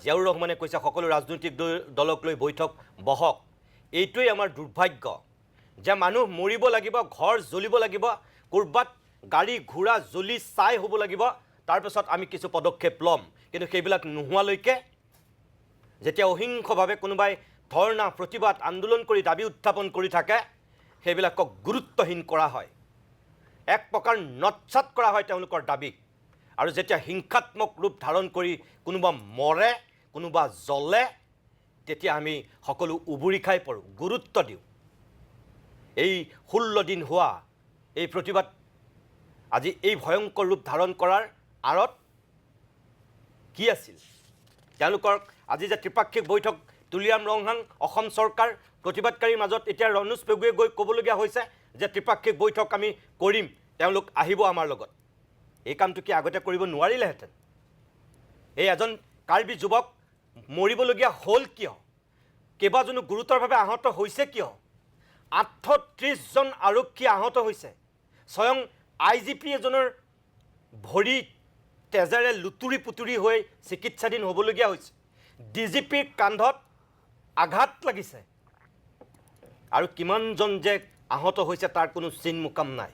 [SPEAKER 1] জিয়াউৰ ৰহমানে কৈছে সকলো ৰাজনৈতিক দলক লৈ বৈঠক বহক। এইটোৱেই আমাৰ দুৰ্ভাগ্য যে মানুহ মৰিব লাগিব, ঘৰ জ্বলিব লাগিব, ক'ৰবাত গাড়ী ঘোঁৰা জ্বলি ছাই হ'ব লাগিব, তাৰপিছত আমি কিছু পদক্ষেপ ল'ম। কিন্তু সেইবিলাক নোহোৱালৈকে যেতিয়া অহিংসভাৱে কোনোবাই ধৰ্ণা, প্ৰতিবাদ, আন্দোলন কৰি দাবী উত্থাপন কৰি থাকে, সেইবিলাকক গুৰুত্বহীন কৰা হয়, এক প্ৰকাৰ নৎসাত কৰা হয় তেওঁলোকৰ দাবীক। আৰু যেতিয়া হিংসাত্মক ৰূপ ধাৰণ কৰি কোনোবা মৰে, কোনোবা জ্বলে, তেতিয়া আমি সকলো উবুৰি খাই পৰোঁ, গুৰুত্ব দিওঁ। এই 16 দিন হোৱা এই প্ৰতিবাদ আজি এই ভয়ংকৰ ৰূপ ধাৰণ কৰাৰ আঁৰত কি আছিল? তেওঁলোকৰ আজি যে ত্ৰিপাক্ষিক বৈঠক, তুলিৰাম ৰংহাং, অসম চৰকাৰ, প্ৰতিবাদকাৰীৰ মাজত এতিয়া ৰণোজ পেগুৱে গৈ ক'বলগীয়া হৈছে যে ত্ৰিপাক্ষিক বৈঠক আমি কৰিম, তেওঁলোক আহিব আমাৰ লগত। এই কামটো কি আগতে কৰিব নোৱাৰিলেহেঁতেন? এই এজন কাৰ্বি যুৱক মৰিবলগীয়া হ'ল কিয়? কেইবাজনো গুৰুতৰভাৱে আহত হৈছে কিয়? 38জন আৰক্ষী আহত হৈছে। স্বয়ং IGP এজনৰ ভৰি তেজেৰে লুতুৰি পুতুৰি হৈ চিকিৎসাধীন হ'বলগীয়া হৈছে। DGPৰ কান্ধত আঘাত লাগিছে, আৰু কিমানজন যে আহত হৈছে তাৰ কোনো চিন মুকাম নাই।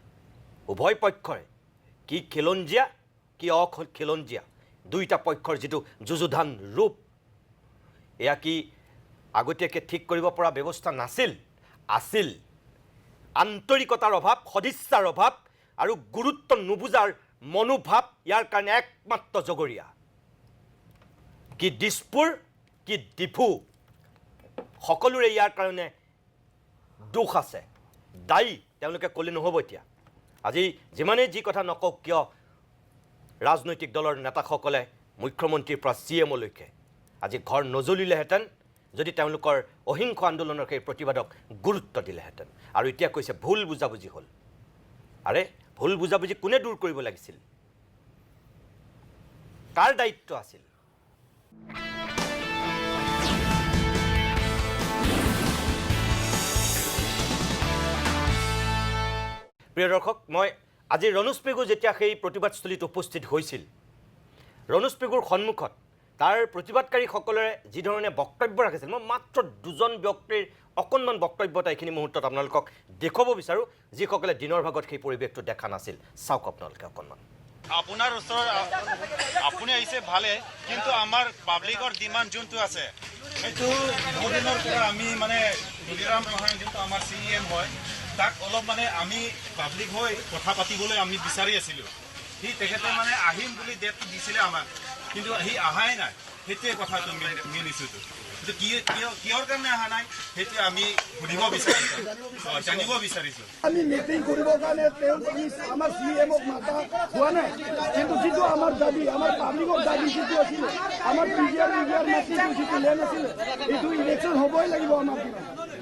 [SPEAKER 1] উভয় পক্ষৰে কি খিলঞ্জীয়া কি অখিলঞ্জীয়া, দুইটা পক্ষৰ যিটো যুযুধান ৰূপ, এয়া কি আগতীয়াকৈ ঠিক কৰিব পৰা ব্যৱস্থা নাছিল? আছিল। আন্তৰিকতাৰ অভাৱ, সদিচ্ছাৰ অভাৱ আৰু গুৰুত্ব নুবুজাৰ মনোভাৱ ইয়াৰ কাৰণে একমাত্ৰ জগৰীয়া। কি দিছপুৰ কি ডিফু, সকলোৰে ইয়াৰ কাৰণে দুখ আছে, দায়ী তেওঁলোকে ক'লে নহ'ব। এতিয়া আজি যিমানেই যি কথা নকওক কিয়, ৰাজনৈতিক দলৰ নেতাসকলে মুখ্যমন্ত্ৰীৰ পৰা CM-লৈকে আজি ঘৰ নজ্বলিলেহেঁতেন যদি তেওঁলোকৰ অহিংস আন্দোলনৰ সেই প্ৰতিবাদক গুৰুত্ব দিলেহেঁতেন। আৰু এতিয়া কৈছে ভুল বুজাবুজি হ'ল। আৰে ভুল বুজাবুজি কোনে দূৰ কৰিব লাগিছিল? কাৰ দায়িত্ব আছিল? প্ৰিয় দৰ্শক, মই আজি ৰণোজ পেগু যেতিয়া সেই প্ৰতিবাদস্থলীত উপস্থিত হৈছিল, ৰণোজ পেগুৰ সন্মুখত তাৰ প্ৰতিবাদকাৰীসকলে যিধৰণে বক্তব্য ৰাখিছিল, মই মাত্ৰ দুজন ব্যক্তিৰ অকণমান বক্তব্য এটা এইখিনি মুহূৰ্তত আপোনালোকক দেখুৱাব বিচাৰোঁ, যিসকলে দিনৰ ভাগত সেই পৰিৱেশটো দেখা নাছিল। চাওক আপোনালোকে অকণমান।
[SPEAKER 8] আপোনাৰ ওচৰত আপুনি আহিছে ভালে, কিন্তু আমাৰ পাব্লিকৰ ডিমাণ্ড যোনটো আছে সেইটো বহুদিনৰ পৰা আমি মানে তুলিৰাম ৰহাং যোনটো আমাৰ CEM হয় তাক অলপ মানে আমি পাব্লিক হৈ কথা পাতিবলৈ আমি বিচাৰি আছিলোঁ। তেখেতে মানে আহিম বুলি ডেটটো দিছিলে আমাক, কিন্তু সি অহাই নাই। সেইটোৱে কথাটো মিলিছোঁতো, কিন্তু কিহৰ কাৰণে অহা নাই সেইটো আমি সুধিব বিচাৰিছোঁ, জানিব বিচাৰিছোঁ।
[SPEAKER 9] আমি মিটিং কৰিবৰ কাৰণে আমাৰ CEMক মাতা হোৱা নাই, কিন্তু যিটো আমাৰ দাবী, আমাৰ পাব্লিকৰ দাবী যিটো আছিলে, আমাৰ পিজিআৰ মাটিটো যিটো লেণ্ড আছিলে, এইটো ইলেকশ্যন হ'বই লাগিব। আমাৰ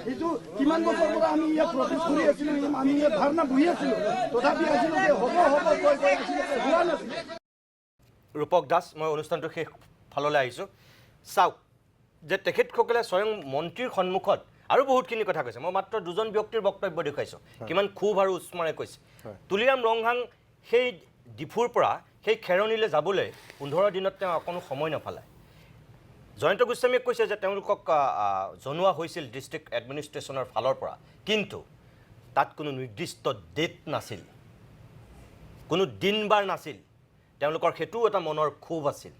[SPEAKER 9] এইটো কিমান বছৰ পৰা আমি ইয়াত প্ৰটেষ্ট কৰি আছিলোঁ, আমি ইয়াত ধাৰণা বহি আছিলোঁ, তথাপি আজিলৈকে হ'ব কৈ আছিলে, হোৱা নাছিলে।
[SPEAKER 1] ৰূপক দাস, মই অনুষ্ঠানটো শেষ ফাললৈ আহিছোঁ। চাওক যে তেখেতসকলে স্বয়ং মন্ত্ৰীৰ সন্মুখত আৰু বহুতখিনি কথা কৈছে। মই মাত্ৰ দুজন ব্যক্তিৰ বক্তব্য দেখুৱাইছোঁ, কিমান ক্ষোভ আৰু উষ্মাৰে কৈছে। তুলিৰাম ৰংহাং সেই ডিফুৰ পৰা সেই খেৰণিলৈ যাবলৈ 15 দিনত তেওঁ অকণো সময় নাপালে। জয়ন্ত গোস্বামীয়ে কৈছে যে তেওঁলোকক জনোৱা হৈছিল ডিষ্ট্ৰিক্ট এডমিনিষ্ট্ৰেশ্যনৰ ফালৰ পৰা, কিন্তু তাত কোনো নিৰ্দিষ্ট ডেট নাছিল, কোনো দিন বাৰ নাছিল। তেওঁলোকৰ সেইটোও এটা মনৰ ক্ষোভ আছিল।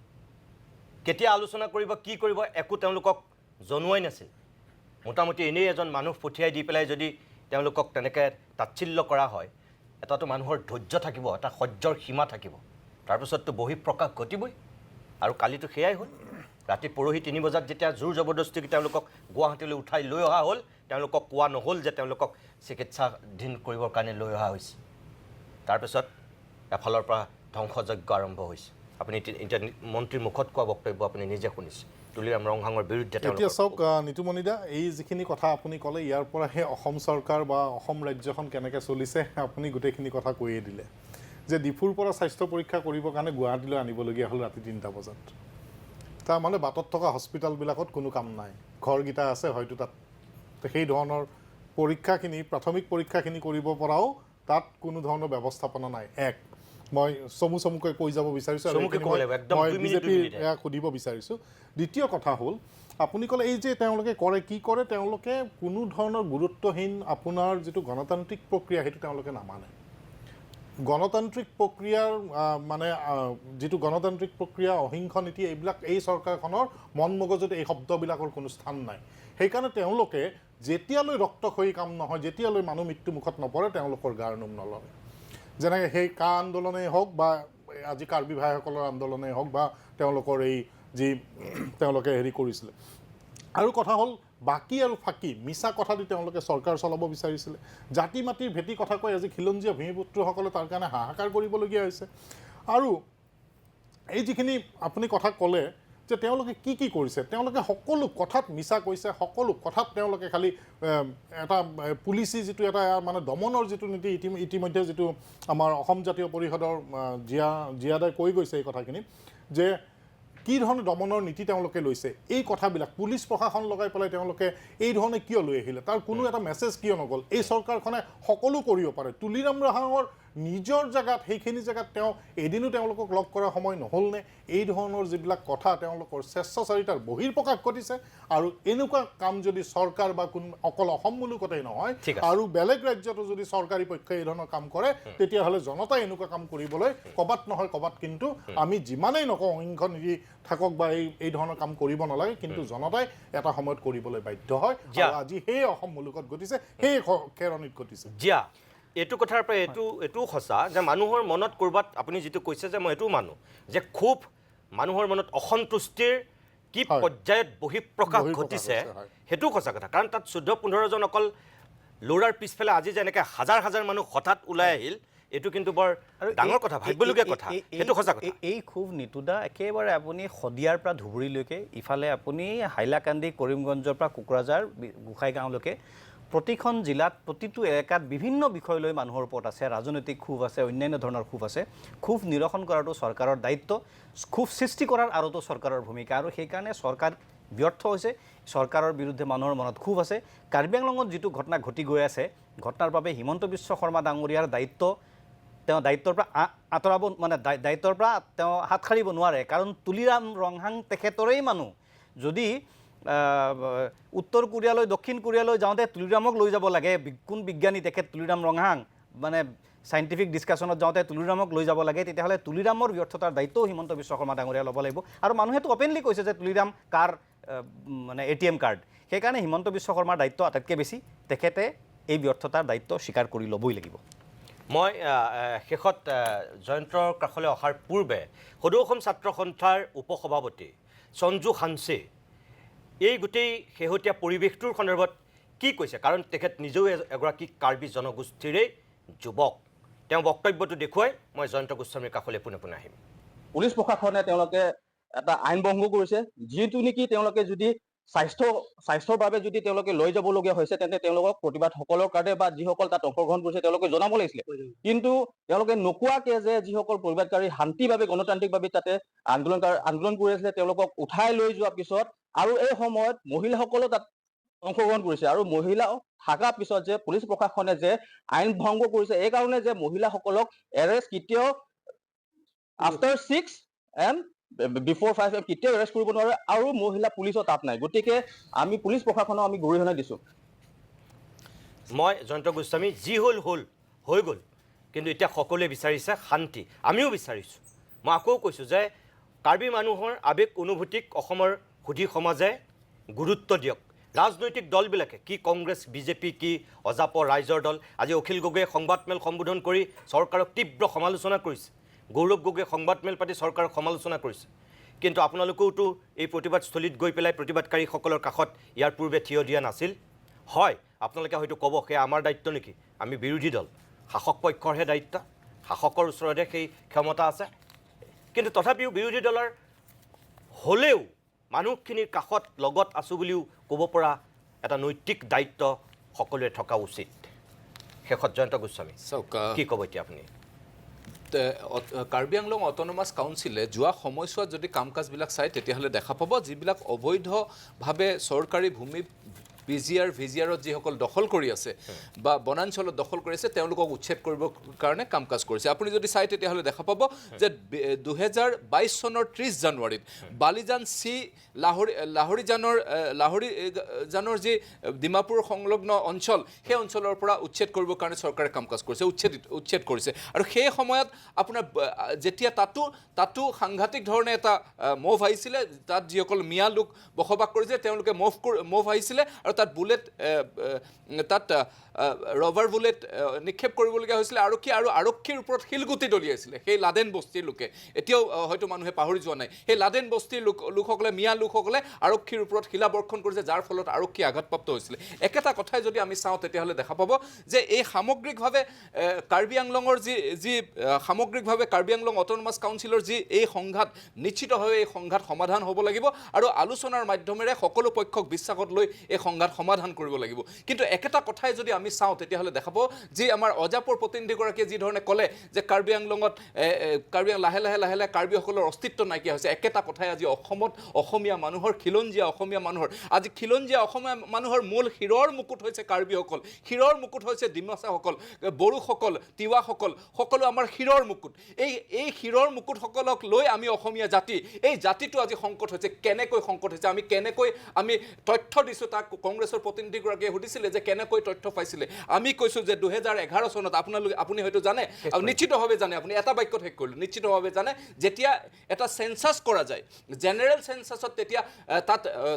[SPEAKER 1] কেতিয়া আলোচনা কৰিব, কি কৰিব, একো তেওঁলোকক জনোৱাই নাছিল। মোটামুটি এনেই এজন মানুহ পঠিয়াই দি পেলাই যদি তেওঁলোকক তেনেকৈ তাচ্ছিল্য কৰা হয়, এটাতো মানুহৰ ধৈৰ্য থাকিব, এটা সহ্যৰ সীমা থাকিব, তাৰপিছততো বহিঃপ্ৰকাশ ঘটিবই। আৰু কালিতো সেয়াই হ'ল। ৰাতি পৰহি 3 বজাত যেতিয়া জোৰ জবৰদস্তি তেওঁলোকক গুৱাহাটীলৈ উঠাই লৈ অহা হ'ল, তেওঁলোকক কোৱা নহ'ল যে তেওঁলোকক চিকিৎসাধীন কৰিবৰ কাৰণে লৈ অহা হৈছে। তাৰপিছত এফালৰ পৰা ধ্বংসযজ্ঞ আৰম্ভ হৈছে। আপুনি এতিয়া মন্ত্ৰীৰ মুখত কোৱা বক্তব্য আপুনি নিজে শুনিছে তুলিৰাম ৰংহাঙৰ বিৰুদ্ধে।
[SPEAKER 6] এতিয়া চাওক নিতুমণি দা, এই যিখিনি কথা আপুনি ক'লে, ইয়াৰ পৰা সেই অসম চৰকাৰ বা অসম ৰাজ্যখন কেনেকৈ চলিছে আপুনি গোটেইখিনি কথা কৈয়ে দিলে। যে ডিফুৰ পৰা স্বাস্থ্য পৰীক্ষা কৰিবৰ কাৰণে গুৱাহাটীলৈ আনিবলগীয়া হ'ল ৰাতি 3টা বজাত। তাৰমানে বাটত থকা হস্পিটেলবিলাকত কোনো কাম নাই, ঘৰকেইটা আছে, হয়তো তাত সেই ধৰণৰ পৰীক্ষাখিনি, প্ৰাথমিক পৰীক্ষাখিনি কৰিব পৰাও তাত কোনো ধৰণৰ ব্যৱস্থাপনা নাই। মই চমুকৈ কৈ যাব বিচাৰিছোঁ, মই বিজেপিৰ সুধিব বিচাৰিছোঁ। দ্বিতীয় কথা হ'ল, আপুনি ক'লে এই যে তেওঁলোকে কৰে, কি কৰে, তেওঁলোকে কোনো ধৰণৰ গুৰুত্বহীন আপোনাৰ যিটো গণতান্ত্ৰিক প্ৰক্ৰিয়া সেইটো তেওঁলোকে নামানে। গণতান্ত্ৰিক প্ৰক্ৰিয়াৰ মানে যিটো গণতান্ত্ৰিক প্ৰক্ৰিয়া, অহিংস নীতি, এইবিলাক এই চৰকাৰখনৰ মন মগজুত এই শব্দবিলাকৰ কোনো স্থান নাই। সেইকাৰণে তেওঁলোকে যেতিয়ালৈ ৰক্তক্ষয়ী কাম নহয়, যেতিয়ালৈ মানুহ মৃত্যু মুখত নপৰে, তেওঁলোকৰ গাৰ নোম নলয়। যেনেকৈ সেই কা আন্দোলনেই হওক বা আজি কাৰ্বি ভাইসকলৰ আন্দোলনেই হওক বা তেওঁলোকৰ এই যি তেওঁলোকে কৰিছিলে। আৰু কথা হ'ল, বাকী আৰু ফাঁকি মিছা কথা দি তেওঁলোকে চৰকাৰ চলাব বিচাৰিছিলে। জাতি মাটিৰ ভেটি কথা কৈ আজি খিলঞ্জীয়া ভূমিপুত্ৰসকলে তাৰ কাৰণে হাহাকাৰ কৰিবলগীয়া হৈছে। আৰু এই যিখিনি আপুনি কথা ক'লে যে তেওঁলোকে কি কৰিছে, তেওঁলোকে সকলো কথাত মিছা কৈছে, সকলো কথাত তেওঁলোকে খালি এটা পুলিচি যিটো এটা মানে দমনৰ যিটো নীতি ইতিমধ্যে যিটো আমাৰ অসম জাতীয় পৰিষদৰ জিয়াদাই কৈ গৈছে এই কথাখিনি, যে কি ধৰণে দমনৰ নীতি তেওঁলোকে লৈছে, এই কথাবিলাক পুলিচ প্ৰশাসন লগাই পেলাই তেওঁলোকে এই ধৰণে কিয় লৈ আহিলে, তাৰ কোনো এটা মেছেজ কিয় নগ'ল। এই চৰকাৰখনে সকলো কৰিব পাৰে। তুলিৰাম ৰহাঙৰ নিজৰ জেগাত, সেইখিনি জেগাত তেওঁ এদিনো তেওঁলোকক লগ কৰাৰ সময় নহ'লনে? এই ধৰণৰ যিবিলাক কথা তেওঁলোকৰ স্বেচ্ছাচাৰিতাৰ বহিৰ্প্ৰকাশ ঘটিছে। আৰু এনেকুৱা কাম যদি চৰকাৰ বা অকল অসমমূলকতেই নহয়, আৰু বেলেগ ৰাজ্যতো যদি চৰকাৰী পক্ষই এই ধৰণৰ কাম কৰে, তেতিয়াহ'লে জনতাই এনেকুৱা কাম কৰিবলৈ ক'ৰবাত নহয় ক'ৰবাত, কিন্তু আমি যিমানেই নকওঁ অহিংস নীতি থাকক বা এই ধৰণৰ কাম কৰিব নালাগে, কিন্তু জনতাই এটা সময়ত কৰিবলৈ বাধ্য হয়। আৰু আজি সেই অসম মুলুকত ঘটিছে, সেই খেৰণিত ঘটিছে।
[SPEAKER 1] এইটো কথাৰ পৰা এইটোও সঁচা যে মানুহৰ মনত ক'ৰবাত আপুনি যিটো কৈছে যে মই এইটোও মানো যে খুব মানুহৰ মনত অসন্তুষ্টিৰ কি পৰ্যায়ত বহিঃপ্ৰকাশ ঘটিছে, সেইটোও সঁচা কথা। কাৰণ তাত 14-15 জন অকল ল'ৰাৰ পিছফালে আজি যেনেকৈ হাজাৰ হাজাৰ মানুহ হঠাৎ ওলাই আহিল, এইটো কিন্তু বৰ ডাঙৰ কথা, ভাবিবলগীয়া কথা, সেইটো সঁচা কথা।
[SPEAKER 7] এই খুব নিতুদা একেবাৰে আপুনি শদিয়াৰ পৰা ধুবুৰীলৈকে, ইফালে আপুনি হাইলাকান্দি, কৰিমগঞ্জৰ পৰা কোকৰাঝাৰ, গোসাইগাঁওলৈকে প্ৰতিখন জিলাত প্ৰতিটো এলেকাত বিভিন্ন বিষয় লৈ মানুহৰ ওপৰত আছে, ৰাজনৈতিক ক্ষোভ আছে, অন্যান্য ধৰণৰ ক্ষোভ আছে। ক্ষোভ নিৰসন কৰাটো চৰকাৰৰ দায়িত্ব, ক্ষোভ সৃষ্টি কৰাৰ আৰুতো চৰকাৰৰ ভূমিকা, আৰু সেইকাৰণে চৰকাৰ ব্যৰ্থ হৈছে। চৰকাৰৰ বিৰুদ্ধে মানুহৰ মনত ক্ষোভ আছে। কাৰ্বি আংলঙত যিটো ঘটনা ঘটি গৈ আছে, ঘটনাৰ বাবে হিমন্ত বিশ্ব শৰ্মা ডাঙৰীয়াৰ দায়িত্ব তেওঁ দায়িত্বৰ পৰা আঁতৰাব মানে দায়িত্বৰ পৰা তেওঁ হাত সাৰিব নোৱাৰে কাৰণ তুলিৰাম ৰংহাং তেখেতৰেই মানুহ যদি উত্তৰ কোৰিয়ালৈ দক্ষিণ কোৰিয়ালৈ যাওঁতে তুলিৰামক লৈ যাব লাগে কোন বিজ্ঞানী তেখেত তুলিৰাম ৰংহাং মানে সাইণ্টিফিক ডিছকাশ্যনত যাওঁতে তুলিৰামক লৈ যাব লাগে তেতিয়াহ'লে তুলিৰামৰ ব্যৰ্থতাৰ দায়িত্বও হিমন্ত বিশ্ব শৰ্মা ডাঙৰীয়া ল'ব লাগিব আৰু মানুহেতো অপেনলি কৈছে যে তুলিৰাম কাৰ মানে ATM কাৰ্ড সেইকাৰণে হিমন্ত বিশ্ব শৰ্মাৰ দায়িত্ব আটাইতকৈ বেছি তেখেতে এই ব্যৰ্থতাৰ দায়িত্ব স্বীকাৰ কৰি ল'বই লাগিব
[SPEAKER 1] মই শেষত জয়ন্তৰ কাষলৈ অহাৰ পূৰ্বে সদৌ অসম ছাত্ৰ সন্থাৰ উপসভাপতি সঞ্জু হানছে এই গোটেই শেহতীয়া পৰিৱেশটোৰ সন্দৰ্ভত কি কৈছে কাৰণ তেখেত নিজেও এগৰাকী কাৰ্বি জনগোষ্ঠীৰে যুৱক তেওঁ বক্তব্যটো দেখুৱাই মই জয়ন্ত গোস্বামীৰ কাষলৈ পোনে আহিম
[SPEAKER 10] পুলিচ প্ৰশাসনে তেওঁলোকে এটা আইন ভংগ কৰিছে যিটো নেকি তেওঁলোকে যদি স্বাস্থ্যৰ বাবে যদি তেওঁলোকে লৈ যাবলগীয়া হৈছে তেন্তে তেওঁলোকক প্ৰতিবাদসকলৰ কাৰণে বা যিসকল তাত অংশগ্ৰহণ কৰিছে তেওঁলোকে জনাব লাগিছিলে কিন্তু তেওঁলোকে নোকোৱাকে যে যিসকল প্ৰতিবাদকাৰী শান্তিভাৱে গণতান্ত্ৰিকভাৱে তাতে আন্দোলন কৰি আছিলে তেওঁলোকক উঠাই লৈ যোৱাৰ পিছত আৰু এই সময়ত মহিলাসকলেও তাত অংশগ্ৰহণ কৰিছে আৰু মহিলা থকাৰ পিছত যে পুলিচ প্ৰশাসনে যে আইন ভংগ কৰিছে এই কাৰণে যে মহিলাসকলক এৰেষ্ট কেতিয়াও আফটাৰ 6 and before 5 কেতিয়াও এৰেষ্ট কৰিব নোৱাৰে আৰু মহিলা পুলিচৰ তাত নাই গতিকে আমি পুলিচ প্ৰশাসনক আমি গৰিহণা দিছোঁ
[SPEAKER 1] মই জয়ন্ত গোস্বামী যি হ'ল হৈ গ'ল কিন্তু এতিয়া সকলোৱে বিচাৰিছে শান্তি আমিও বিচাৰিছোঁ মই আকৌ কৈছোঁ যে কাৰ্বি মানুহৰ আৱেগ অনুভূতিক অসমৰ সুধী সমাজে গুৰুত্ব দিয়ক ৰাজনৈতিক দলবিলাকে কি কংগ্ৰেছ বিজেপি কি অজাপ ৰাইজৰ দল আজি অখিল গগৈয়ে সংবাদমেল সম্বোধন কৰি চৰকাৰক তীব্ৰ সমালোচনা কৰিছে গৌৰৱ গগৈয়ে সংবাদমেল পাতি চৰকাৰক সমালোচনা কৰিছে কিন্তু আপোনালোকেওতো এই প্ৰতিবাদস্থলীত গৈ পেলাই প্ৰতিবাদকাৰীসকলৰ কাষত ইয়াৰ পূৰ্বে থিয় দিয়া নাছিল হয় আপোনালোকে হয়তো ক'ব সেয়া আমাৰ দায়িত্ব নেকি আমি বিৰোধী দল শাসক পক্ষৰহে দায়িত্ব শাসকৰ ওচৰতহে সেই ক্ষমতা আছে কিন্তু তথাপিও বিৰোধী দলৰ হ'লেও মানুহখিনিৰ কাষত লগত আছোঁ বুলিও ক'ব পৰা এটা নৈতিক দায়িত্ব সকলোৱে থকা উচিত শেষত জয়ন্ত গোস্বামী কি ক'ব এতিয়া আপুনি
[SPEAKER 5] কাৰ্বি আংলং অট'নমাছ কাউন্সিলে যোৱা সময়ছোৱাত যদি কাম কাজবিলাক চায় তেতিয়াহ'লে দেখা পাব যিবিলাক অবৈধভাৱে চৰকাৰী ভূমি ভিজিআৰত যিসকল দখল কৰি আছে বা বনাঞ্চলত দখল কৰি আছে তেওঁলোকক উচ্ছেদ কৰিবৰ কাৰণে কাম কাজ কৰিছে আপুনি যদি চাই তেতিয়াহ'লে দেখা পাব যে 2022 চনৰ 30 জানুৱাৰীত বালিজান চি লাহৰিজানৰ যি ডিমাপুৰ সংলগ্ন অঞ্চল সেই অঞ্চলৰ পৰা উচ্ছেদ কৰিবৰ কাৰণে চৰকাৰে কাম কাজ কৰিছে উচ্ছেদ কৰিছে আৰু সেই সময়ত আপোনাৰ যেতিয়া তাতো সাংঘাতিক ধৰণে এটা মভ আহিছিলে তাত যিসকল মিয়া লোক বসবাস কৰিছে তেওঁলোকে মভ আহিছিলে আৰু তাত বুলেট তাত ৰবাৰ বুলেট নিক্ষেপ কৰিবলগীয়া হৈছিলে আৰক্ষীৰ ওপৰত শিলগুটি দলিয়াইছিলে সেই লাডেন বস্তিৰ লোকে এতিয়াও হয়তো মানুহে পাহৰি যোৱা নাই সেই লাডেন বস্তিৰ লোকসকলে মিয়া লোকসকলে আৰক্ষীৰ ওপৰত শিলাবৰ্ষণ কৰিছে যাৰ ফলত আৰক্ষী আঘাতপ্ৰাপ্ত হৈছিলে একেটা কথাই যদি আমি চাওঁ তেতিয়াহ'লে দেখা পাব যে এই সামগ্ৰিকভাৱে কাৰ্বি আংলঙৰ যি সামগ্ৰিকভাৱে কাৰ্বি আংলং অট'নমাছ কাউন্সিলৰ যি এই সংঘাত নিশ্চিতভাৱে এই সংঘাত সমাধান হ'ব লাগিব আৰু আলোচনাৰ মাধ্যমেৰে সকলো পক্ষক বিশ্বাসত লৈ এই সংঘাত সমাধান কৰিব লাগিব কিন্তু একেটা কথাই যদি আমি চাওঁ তেতিয়াহ'লে দেখা পাব যে আমাৰ অজাপৰ প্ৰতিনিধিগৰাকীয়ে যি ধৰণে ক'লে যে কাৰ্বি আংলঙত লাহে লাহে কাৰ্বিসকলৰ অস্তিত্ব নাইকিয়া হৈছে একেটা কথাই আজি অসমত অসমীয়া মানুহৰ খিলঞ্জীয়া অসমীয়া মানুহৰ মূল শিৰৰ মুকুট হৈছে কাৰ্বিসকল শিৰৰ মুকুট হৈছে ডিমাচাসকল বড়োসকল তিৱাসকল সকলো আমাৰ শিৰৰ মুকুট এই শিৰৰ মুকুটসকলক লৈ আমি অসমীয়া জাতি এই জাতিটো আজি সংকট হৈছে কেনেকৈ সংকট হৈছে আমি তথ্য দিছোঁ তাক কংগ্ৰেছৰ প্ৰতিনিধিগৰাকীয়ে সুধিছিলে যে কেনেকৈ তথ্য পাইছিলে আমি কৈছোঁ যে 2011 চনত আপুনি হয়তো জানে নিশ্চিতভাৱে জানে আপুনি এটা বাক্যত শেষ কৰিলোঁ নিশ্চিতভাৱে জানে যেতিয়া এটা চেঞ্চাছ কৰা যায় জেনেৰেল চেঞ্চাছত তেতিয়া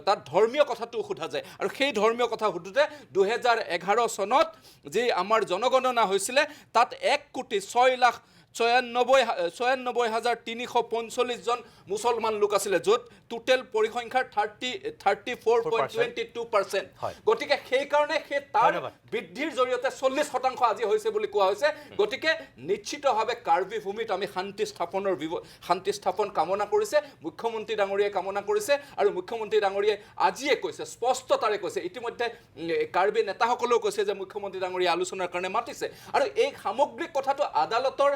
[SPEAKER 5] তাত ধৰ্মীয় কথাটো সোধা যায় আৰু সেই ধৰ্মীয় কথা সোধোতে 2011 চনত যি আমাৰ জনগণনা হৈছিলে তাত 1,96,345 জন মুছলমান লোক আছিলে য'ত টোটেল পৰিসংখ্যাৰ 34.22% গতিকে সেইকাৰণে সেই তাৰ বৃদ্ধিৰ জৰিয়তে 40% আজি হৈছে বুলি কোৱা হৈছে গতিকে নিশ্চিতভাৱে কাৰ্বি ভূমিত আমি শান্তি স্থাপন কামনা কৰিছে মুখ্যমন্ত্ৰী ডাঙৰীয়াই কামনা কৰিছে আৰু মুখ্যমন্ত্ৰী ডাঙৰীয়াই আজিয়ে কৈছে স্পষ্টতাৰে কৈছে ইতিমধ্যে কাৰ্বি নেতাসকলেও কৈছে যে মুখ্যমন্ত্ৰী ডাঙৰীয়াই আলোচনাৰ কাৰণে মাতিছে আৰু এই সামগ্ৰিক কথাটো আদালতৰ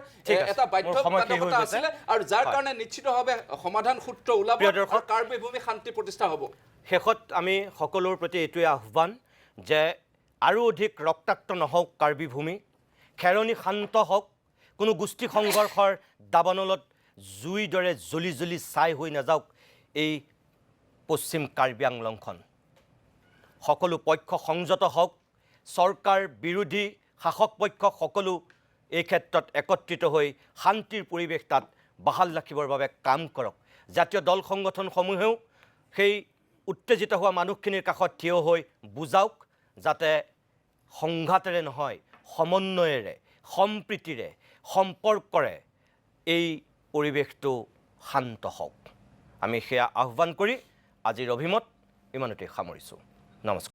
[SPEAKER 5] এটা বাধ্যবাধকতা আছিলে আৰু যাৰ কাৰণে নিশ্চিতভাৱে সমাধান সূত্ৰ ওলাব আৰু কাৰ্বি ভূমি শান্তি প্ৰতিষ্ঠা হ'ব
[SPEAKER 1] শেষত আমি সকলোৰ প্ৰতি এইটোৱে আহ্বান যে আৰু অধিক ৰক্তাক্ত নহওক কাৰ্বি ভূমি, খেৰণি শান্ত হওক, কোনো গোষ্ঠী সংঘৰ্ষৰ দাবানলত জুইৰ দৰে জ্বলি জ্বলি ছাই হৈ নাযাওক এই পশ্চিম কাৰ্বি আংলংখন। সকলো পক্ষ সংযত হওক, চৰকাৰ বিৰোধী শাসক পক্ষ সকলো এই ক্ষেত্ৰত একত্ৰিত হৈ শান্তিৰ পৰিৱেশ তাত বাহাল ৰাখিবৰ বাবে কাম কৰক। জাতীয় দল সংগঠনসমূহেও সেই উত্তেজিত হোৱা মানুহখিনিৰ কাষত থিয় হৈ বুজাওক, যাতে সংঘাতেৰে নহয় সমন্বয়েৰে, সম্প্ৰীতিৰে, সম্পৰ্কৰে এই পৰিৱেশটো শান্ত হওক। আমি সেয়া আহ্বান কৰি আজিৰ অভিমত ইমানতে সামৰিছোঁ। নমস্কাৰ।